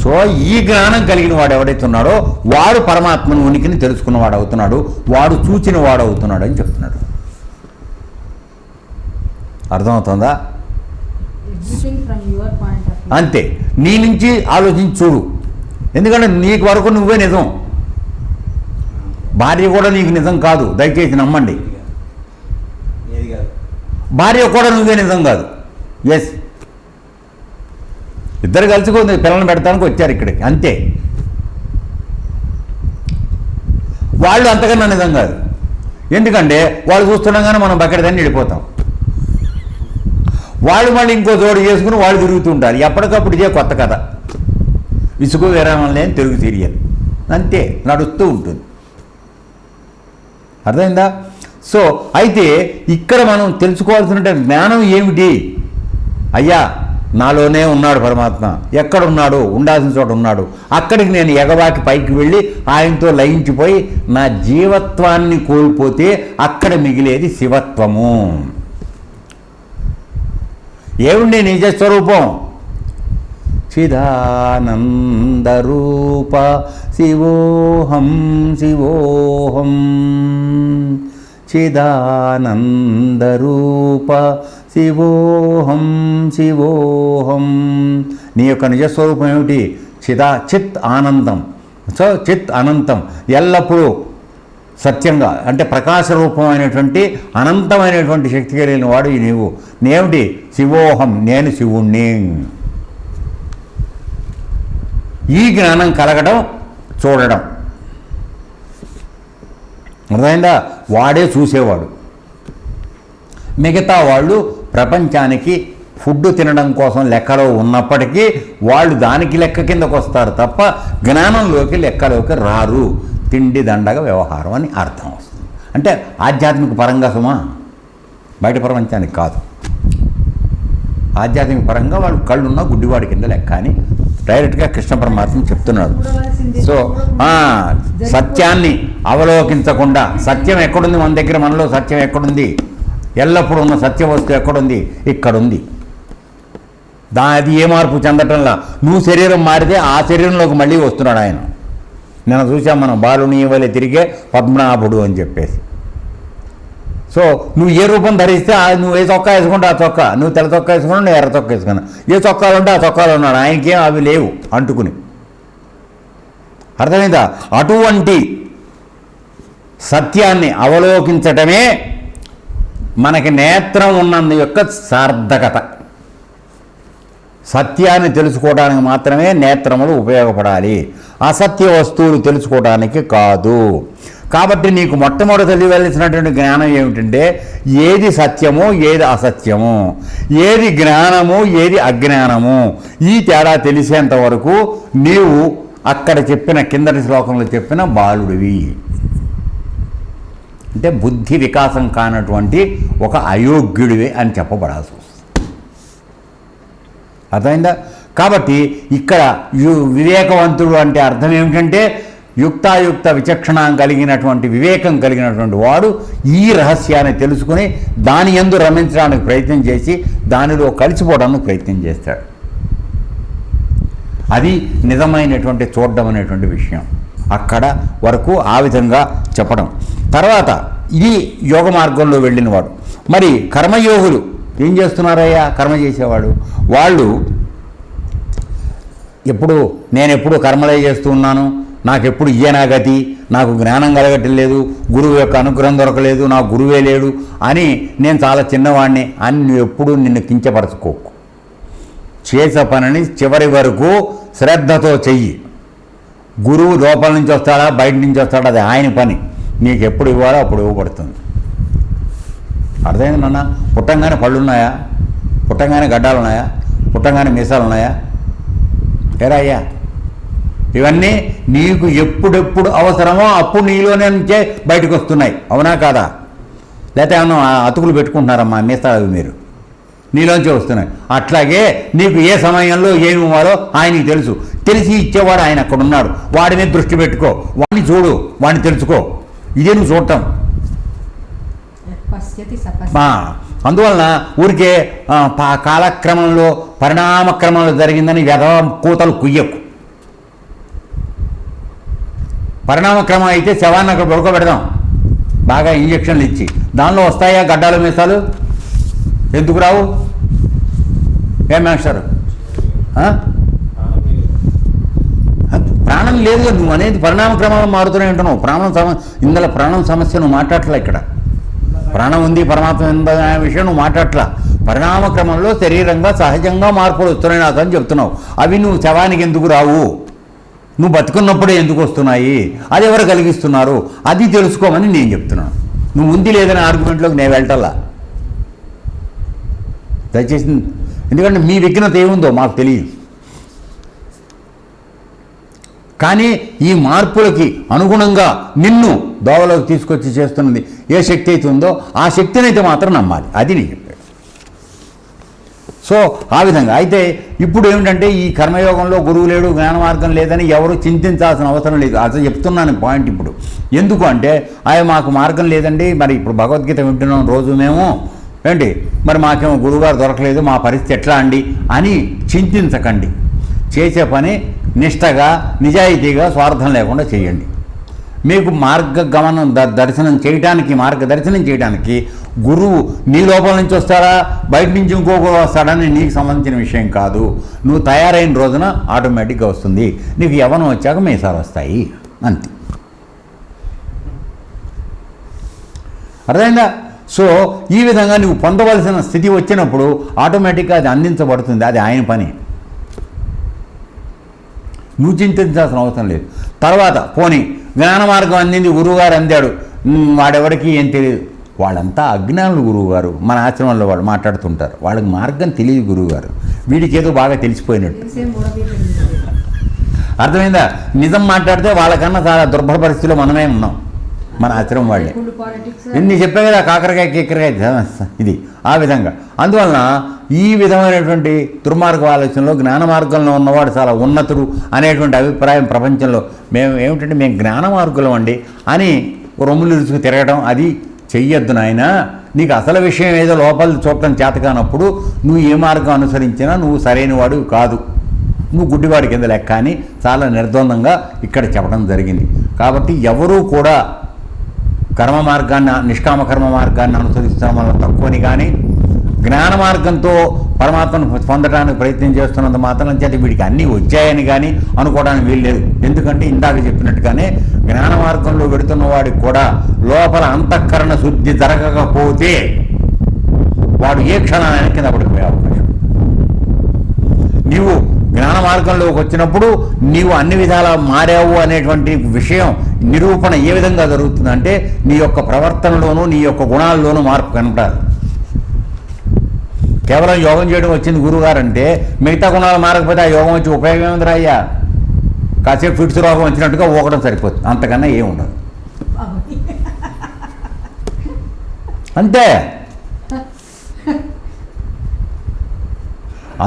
సో ఈ జ్ఞానం కలిగిన వాడు ఎవడైతే ఉన్నాడో వాడు పరమాత్మను ఉనికిని తెలుసుకున్నవాడు అవుతున్నాడు, వాడు చూచిన వాడు అవుతున్నాడు అని చెప్తున్నాడు. అర్థమవుతుందా? అంతే, నీ నుంచి ఆలోచించి చూడు. ఎందుకంటే నీకు వరకు నువ్వే నిజం, భార్య కూడా నీకు నిజం కాదు, దయచేసి నమ్మండి. భార్య కూడా నువ్వే నిజం కాదు. ఎస్, ఇద్దరు కలిసిపోతుంది, పిల్లల్ని పెడతానికి వచ్చారు ఇక్కడికి, అంతే. వాళ్ళు అంతకన్నా నిజం కాదు. ఎందుకంటే వాళ్ళు చూస్తుండగానే మనం బకెడదాన్ని వెళ్ళిపోతాం. వాళ్ళు మళ్ళీ ఇంకో జోడు చేసుకుని వాళ్ళు తిరుగుతుంటారు. ఎప్పటికప్పుడు ఇదే కొత్త కథ, విసుగు విరామం లేని తెలుగు సీరియల్, అంతే నడుస్తూ ఉంటుంది. అర్థమైందా? సో అయితే ఇక్కడ మనం తెలుసుకోవాల్సిన జ్ఞానం ఏమిటి? అయ్యా నాలోనే ఉన్నాడు పరమాత్మ, ఎక్కడున్నాడు? ఉండాల్సిన చోట ఉన్నాడు. అక్కడికి నేను ఎగబాకి పైకి వెళ్ళి ఆయనతో లయించిపోయి నా జీవత్వాన్ని కోల్పోతే అక్కడ మిగిలేది శివత్వము. ఏముండి నిజస్వరూపం? చిదానందరూప శివోహం శివోహం, చిదానందరూప శివోహం శివోహం. నీ యొక్క నిజస్వరూపం ఏమిటి? చిత్ ఆనందం. సో చిత్ అనంతం, ఎల్లప్పుడూ సత్యంగా, అంటే ప్రకాశ రూపమైనటువంటి అనంతమైనటువంటి శక్తి కలిగిన వాడు ఈ నీవు. నేమిటి? శివోహం, నేను శివుణ్ణి. ఈ జ్ఞానం కలగడం, చూడడం, అర్థమైందా? వాడే చూసేవాడు. మిగతా వాళ్ళు ప్రపంచానికి ఫుడ్ తినడం కోసం లెక్కలో ఉన్నప్పటికీ వాళ్ళు దానికి లెక్క కిందకు వస్తారు తప్ప జ్ఞానంలోకి లెక్కలోకి రారు. తిండి దండగ వ్యవహారం అని అర్థం వస్తుంది. అంటే ఆధ్యాత్మిక పరంగా సుమా, బయట ప్రపంచానికి కాదు. ఆధ్యాత్మిక పరంగా వాళ్ళు కళ్ళున్న గుడ్డివాడి కింద లెక్క అని డైరెక్ట్గా కృష్ణ పరమాత్మ చెప్తున్నాడు. సో సత్యాన్ని అవలోకించకుండా, సత్యం ఎక్కడుంది మన దగ్గర? మనలో సత్యం ఎక్కడుంది? ఎల్లప్పుడూ ఉన్న సత్య వస్తువు ఎక్కడుంది? ఇక్కడుంది. అది ఏ మార్పు చెందటంలా. నువ్వు శరీరం మారితే ఆ శరీరంలోకి మళ్ళీ వస్తున్నాడు ఆయన. నిన్న చూసాం మనం, బాలుని వలె తిరిగే పద్మనాభుడు అని చెప్పేసి. సో నువ్వు ఏ రూపం ధరిస్తే నువ్వు ఏ చొక్కా వేసుకుంటే ఆ చొక్కా, నువ్వు తెల్ల చొక్కా వేసుకున్నావు, నువ్వు ఎర్ర చొక్కా వేసుకున్నావు, ఏ చొక్కాలు ఉంటే ఆ చొక్కాలు ఉన్నాడు. ఆయనకేం అవి లేవు అంటుకుని. అర్థమైందా? అటువంటి సత్యాన్ని అవలోకించటమే మనకి నేత్రం ఉన్నందు యొక్క సార్థకత. సత్యాన్ని తెలుసుకోవడానికి మాత్రమే నేత్రములు ఉపయోగపడాలి, అసత్య వస్తువులు తెలుసుకోవడానికి కాదు. కాబట్టి నీకు మొట్టమొదటి తెలియవలసినటువంటి జ్ఞానం ఏమిటంటే ఏది సత్యము, ఏది అసత్యము, ఏది జ్ఞానము, ఏది అజ్ఞానము, ఈ తేడా తెలిసేంత వరకు నీవు అక్కడ చెప్పిన కిందటి శ్లోకంలో చెప్పిన బాలుడివి. అంటే బుద్ధి వికాసం కానటువంటి ఒక అయోగ్యుడివి అని చెప్పబడాల్సి వస్తుంది. అర్థమైందా? కాబట్టి ఇక్కడ వివేకవంతుడు అంటే అర్థం ఏమిటంటే యుక్తాయుక్త విచక్షణ కలిగినటువంటి వివేకం కలిగినటువంటి వాడు ఈ రహస్యాన్ని తెలుసుకుని దాని యందు రమించడానికి ప్రయత్నం చేసి దానిలో కలిసిపోవడానికి ప్రయత్నం చేస్తాడు. అది నిజమైనటువంటి చూడడం అనేటువంటి విషయం. అక్కడ వరకు ఆ విధంగా చెప్పడం. తర్వాత ఇది యోగ మార్గంలో వెళ్ళినవాడు. మరి కర్మయోగులు ఏం చేస్తున్నారయ్యా? కర్మ చేసేవాడు వాళ్ళు నేనెప్పుడు కర్మలే చేస్తూ ఉన్నాను, నాకెప్పుడు ఇయ్యేనా గతి, నాకు జ్ఞానం కలగటం లేదు, గురువు యొక్క అనుగ్రహం దొరకలేదు, నాకు గురువే లేడు అని నేను చాలా చిన్నవాడిని అని నువ్వు ఎప్పుడూ నిన్ను కించపరచుకోకు. చేసే పనిని చివరి వరకు శ్రద్ధతో చెయ్యి. గురువు లోపల నుంచి వస్తాడా బయట నుంచి వస్తాడా అది ఆయన పని. నీకు ఎప్పుడు ఇవ్వాలో అప్పుడు ఇవ్వబడుతుంది. అర్థమైంది నాన్న? పుట్టంగానే పళ్ళు ఉన్నాయా? పుట్టంగానే గడ్డాలు ఉన్నాయా? పుట్టంగానే మీసాలు ఉన్నాయా? ఏరా అయ్యా, ఇవన్నీ నీకు ఎప్పుడెప్పుడు అవసరమో అప్పుడు నీలోనే నుంచే బయటకు వస్తున్నాయి. అవునా కాదా? లేకపోతే ఏమన్నా అతుకులు పెట్టుకుంటున్నారమ్మా మీసాలు మీరు? నీలోంచి వస్తున్నాయి. అట్లాగే నీకు ఏ సమయంలో ఏమి ఇవ్వాలో ఆయనకి తెలుసు. తెలిసి ఇచ్చేవాడు ఆయన అక్కడ ఉన్నాడు. వాడి మీద దృష్టి పెట్టుకో, వాడిని చూడు, వాడిని తెలుసుకో. ఇదే నువ్వు చూడటం. అందువలన ఊరికే కాలక్రమంలో పరిణామక్రమంలో జరిగిందని వ్యధవ కూతలు కుయ్యకు. పరిణామక్రమం అయితే శవాన్ని అక్కడ పడుకోబెడదాం, బాగా ఇంజక్షన్లు ఇచ్చి. దానిలో వస్తాయా గడ్డాలు మీసాలు? ఎందుకు రావు? ఏం మాస్టారు? ప్రాణం లేదు. నువ్వు అనేది పరిణామక్రమంలో మారుతూనే ఉంటున్నావు. ఇందులో ప్రాణం సమస్య నువ్వు మాట్లాడట్లా. ఇక్కడ ప్రాణం ఉంది, పరమాత్మ ఉందనే విషయం నువ్వు మాట్లాడట్లా. పరిణామక్రమంలో శరీరంగా సహజంగా మార్పులు వస్తున్నాయి నాకు అని చెప్తున్నావు. అవి నువ్వు శవానికి ఎందుకు రావు? నువ్వు బతుకున్నప్పుడే ఎందుకు వస్తున్నాయి? అది ఎవరు కలిగిస్తున్నారు? అది తెలుసుకోమని నేను చెప్తున్నాను. నువ్వు ఉంది లేదని ఆర్గ్యుమెంట్లోకి నేను వెళ్ళటల్లా దయచేసి. ఎందుకంటే మీ విఘ్నత ఏముందో మాకు తెలియదు. కానీ ఈ మార్పులకి అనుగుణంగా నిన్ను దోవలోకి తీసుకొచ్చి చేస్తున్నది ఏ శక్తి అయితే ఉందో ఆ శక్తిని అయితే మాత్రం నమ్మాలి. అది నేను చెప్పాడు. సో ఆ విధంగా అయితే ఇప్పుడు ఏమిటంటే ఈ కర్మయోగంలో గురువు లేడు, జ్ఞాన మార్గం లేదని ఎవరు చింతించాల్సిన అవసరం లేదు. అసలు చెప్తున్నాను పాయింట్ ఇప్పుడు. ఎందుకు అంటే మాకు మార్గం లేదండి, మరి ఇప్పుడు భగవద్గీత వింటున్నాం రోజు మేము, ఏంటి మరి మాకేమో గురువుగారు దొరకలేదు, మా పరిస్థితి ఎట్లా అండి అని చింతించకండి. చేసే పని నిష్టగా, నిజాయితీగా, స్వార్థం లేకుండా చేయండి. మీకు మార్గగమనం మార్గదర్శనం చేయడానికి గురువు నీ లోపల నుంచి వస్తాడా, బయట నుంచి ఇంకొకరు వస్తాడని నీకు సంబంధించిన విషయం కాదు. నువ్వు తయారైన రోజున ఆటోమేటిక్గా వస్తుంది. నీకు యవ్వనం వచ్చాక మీసాలు వస్తాయి, అంతే. అర్థమైందా? సో ఈ విధంగా నువ్వు పొందవలసిన స్థితి వచ్చినప్పుడు ఆటోమేటిక్గా అది అందించబడుతుంది. అది ఆయన పని, నువ్వు చింతించాల్సిన అవసరం లేదు. తర్వాత పోనీ జ్ఞాన మార్గం అందింది, గురువుగారు అందాడు, వాడెవరికి ఏం తెలియదు. వాళ్ళంతా అజ్ఞానులు గురువుగారు. మన ఆశ్రమంలో వాళ్ళు మాట్లాడుతుంటారు, వాళ్ళకి మార్గం తెలియదు గురువుగారు, వీడికి ఏదో బాగా తెలిసిపోయినట్టు. అర్థమైందా? నిజం మాట్లాడితే వాళ్ళకన్నా చాలా దుర్భర పరిస్థితిలో మనమే ఉన్నాం, మన ఆశ్రమం వాళ్ళే. ఎన్ని చెప్పే కదా, కాకరకాయ కీకరకాయ ఇది ఆ విధంగా. అందువలన ఈ విధమైనటువంటి దుర్మార్గ ఆలోచనలో జ్ఞాన మార్గంలో ఉన్నవాడు చాలా ఉన్నతుడు అనేటువంటి అభిప్రాయం ప్రపంచంలో మేము జ్ఞాన మార్గులం అండి అని రొమ్ములు ఇరుచుకు తిరగడం అది చెయ్యొద్దు నాయన. నీకు అసలు విషయం ఏదో లోపల చూడటం చేత కానప్పుడు నువ్వు ఏ మార్గం అనుసరించినా నువ్వు సరైన వాడు కాదు, నువ్వు గుడ్డివాడి కింద లెక్క అని చాలా నిర్ద్వందంగా ఇక్కడ చెప్పడం జరిగింది. కాబట్టి ఎవరూ కూడా కర్మ మార్గాన్ని, నిష్కామ కర్మ మార్గాన్ని అనుసరిస్తాం వల్ల తక్కువని కానీ, జ్ఞాన మార్గంతో పరమాత్మను పొందడానికి ప్రయత్నం చేస్తున్నంత మాత్రం చేత వీడికి అన్నీ వచ్చాయని కానీ అనుకోవడానికి వీల్లేదు. ఎందుకంటే ఇందాక చెప్పినట్టుగానే జ్ఞాన మార్గంలో వెడుతున్న వాడికి కూడా లోపల అంతఃకరణ శుద్ధి జరగకపోతే వాడు ఏ క్షణాన్ని కింద పడిపోయే అవకాశం. నీవు జ్ఞాన మార్గంలోకి వచ్చినప్పుడు నీవు అన్ని విధాలా మారావు అనేటువంటి విషయం నిరూపణ ఏ విధంగా జరుగుతుందంటే నీ యొక్క ప్రవర్తనలోనూ నీ యొక్క గుణాల్లోనూ మార్పు కనపడాలి. కేవలం యోగం చేయడం వచ్చింది గురువుగారు అంటే మిగతా గుణాలు మారకపోతే ఆ యోగం వచ్చి ఉపయోగం ఏముందిరా అయ్యా? కాసేపు ఫిట్స్ రోగం వచ్చినట్టుగా ఊకడం సరిపోతుంది, అంతకన్నా ఏముండదు. అంతే.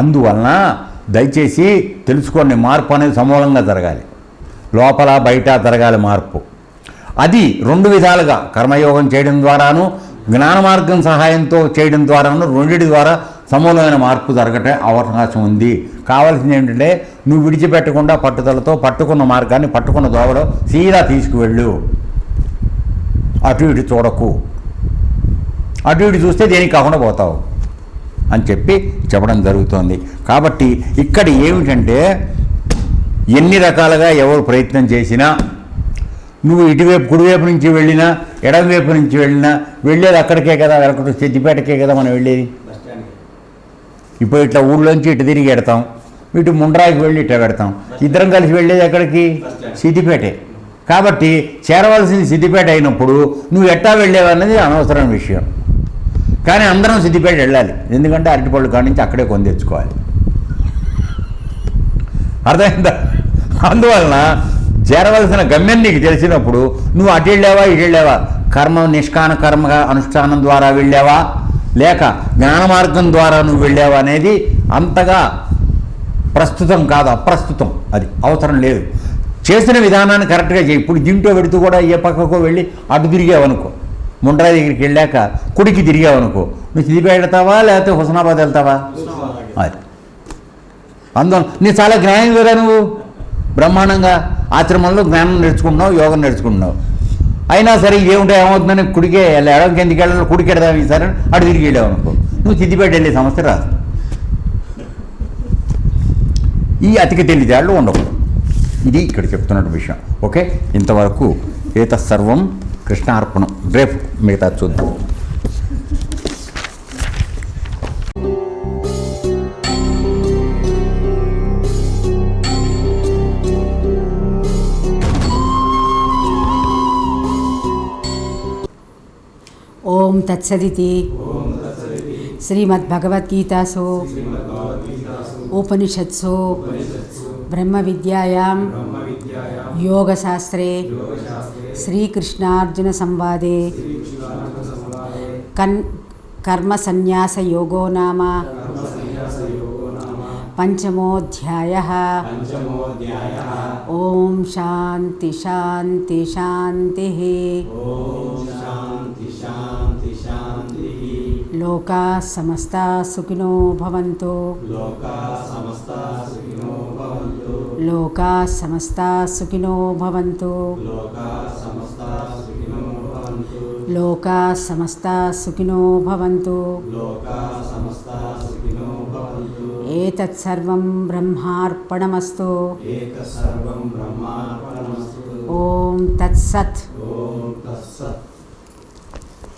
అందువలన దయచేసి తెలుసుకోండి, మార్పు అనేది సమూలంగా జరగాలి, లోపల బయట జరగాలి మార్పు. అది రెండు విధాలుగా కర్మయోగం చేయడం ద్వారాను జ్ఞాన మార్గం సహాయంతో చేయడం ద్వారాను రెండింటి ద్వారా సమూలమైన మార్పు జరగటే అవకాశం ఉంది. కావాల్సింది ఏంటంటే నువ్వు విడిచిపెట్టకుండా పట్టుదలతో పట్టుకున్న మార్గాన్ని పట్టుకున్న దోవలో సీదా తీసుకువెళ్ళు, అటు ఇటు చూడకు. అటు ఇటు చూస్తే దేనికి కాకుండా పోతావు అని చెప్పడం జరుగుతోంది. కాబట్టి ఇక్కడ ఏమిటంటే ఎన్ని రకాలుగా ఎవరు ప్రయత్నం చేసినా నువ్వు ఇటువైపు కుడివైపు నుంచి వెళ్ళినా ఎడమవైపు నుంచి వెళ్ళినా వెళ్ళేది అక్కడికే కదా, వెనకటి సిద్దిపేటకే కదా మనం వెళ్ళేది. ఇప్పుడు ఇట్లా ఊళ్ళోంచి ఇటు తిరిగి పెడతాం, ఇటు ముండ్రాయికి వెళ్ళి ఇట్లా పెడతాం, ఇద్దరం కలిసి వెళ్ళేది ఎక్కడికి? సిద్దిపేటే. కాబట్టి చేరవలసింది సిద్దిపేట అయినప్పుడు నువ్వు ఎట్టా వెళ్ళేవన్నది అనవసరమైన విషయం. కానీ అందరం సిద్దిపేట వెళ్ళాలి, ఎందుకంటే అరటిపళ్ళు కాడి నుంచి అక్కడే కొని తెచ్చుకోవాలి. అర్థమైందా? అందువలన చేరవలసిన గమ్యం నీకు తెలిసినప్పుడు నువ్వు అటు వెళ్ళావా ఇటు వెళ్ళావా, కర్మ నిష్కామ కర్మగా అనుష్ఠానం ద్వారా వెళ్ళావా లేక జ్ఞాన మార్గం ద్వారా నువ్వు వెళ్ళావు అనేది అంతగా ప్రస్తుతం కాదు, అప్రస్తుతం. అది అవసరం లేదు. చేసిన విధానాన్ని కరెక్ట్గా చేయి. ఇప్పుడు దింటో పెడుతూ కూడా ఏ పక్కకో వెళ్ళి అటు తిరిగావనుకో, ముండ్రా దగ్గరికి వెళ్ళాక కుడికి తిరిగావనుకో, నువ్వు సిద్దిపేట వెళ్తావా లేకపోతే హుస్నాబాద్ వెళ్తావా? అది అందువల్ల నీ చాలా జ్ఞానం కదా, నువ్వు బ్రహ్మాండంగా ఆశ్రమంలో జ్ఞానం నేర్చుకుంటున్నావు, యోగం నేర్చుకుంటున్నావు. అయినా సరే ఏముంటే ఏమవుతుందని కుడికే ఎడవకి ఎందుకు వెళ్ళాలి, కుడికి వెడదాం ఈసారి అటు తిరిగి వెళ్ళావు అనుకో, నువ్వు సిద్దిపేట వెళ్ళే సమస్య రాదు. ఈ అతికి తెలివితేళ్ళు ఉండకూడదు. ఇది ఇక్కడ చెప్తున్నట్టు విషయం. ఓకే, ఇంతవరకు ఏతత్సర్వం కృష్ణార్పణం. రేపు మిగతా చూద్దాం. ఓం తత్సదితి శ్రీమద్భగవద్గీతాసు ఉపనిషత్సు బ్రహ్మ విద్యాయాం యోగశాస్త్రే శ్రీకృష్ణార్జున సంవాదే కర్మసన్యాస యోగో నామ పంచమోऽధ్యాయः. ఓం శాంతి శాంతి శాంతిః. లోకాः సమస్తాः సుఖినో భవంతు. లోకాः సమస్తాः సుఖినో భవంతు. లోకాः సమస్తాः సుఖినో భవంతు. ఏతత్సర్వం బ్రహ్మార్పణమస్తు. ఓం తత్సత్.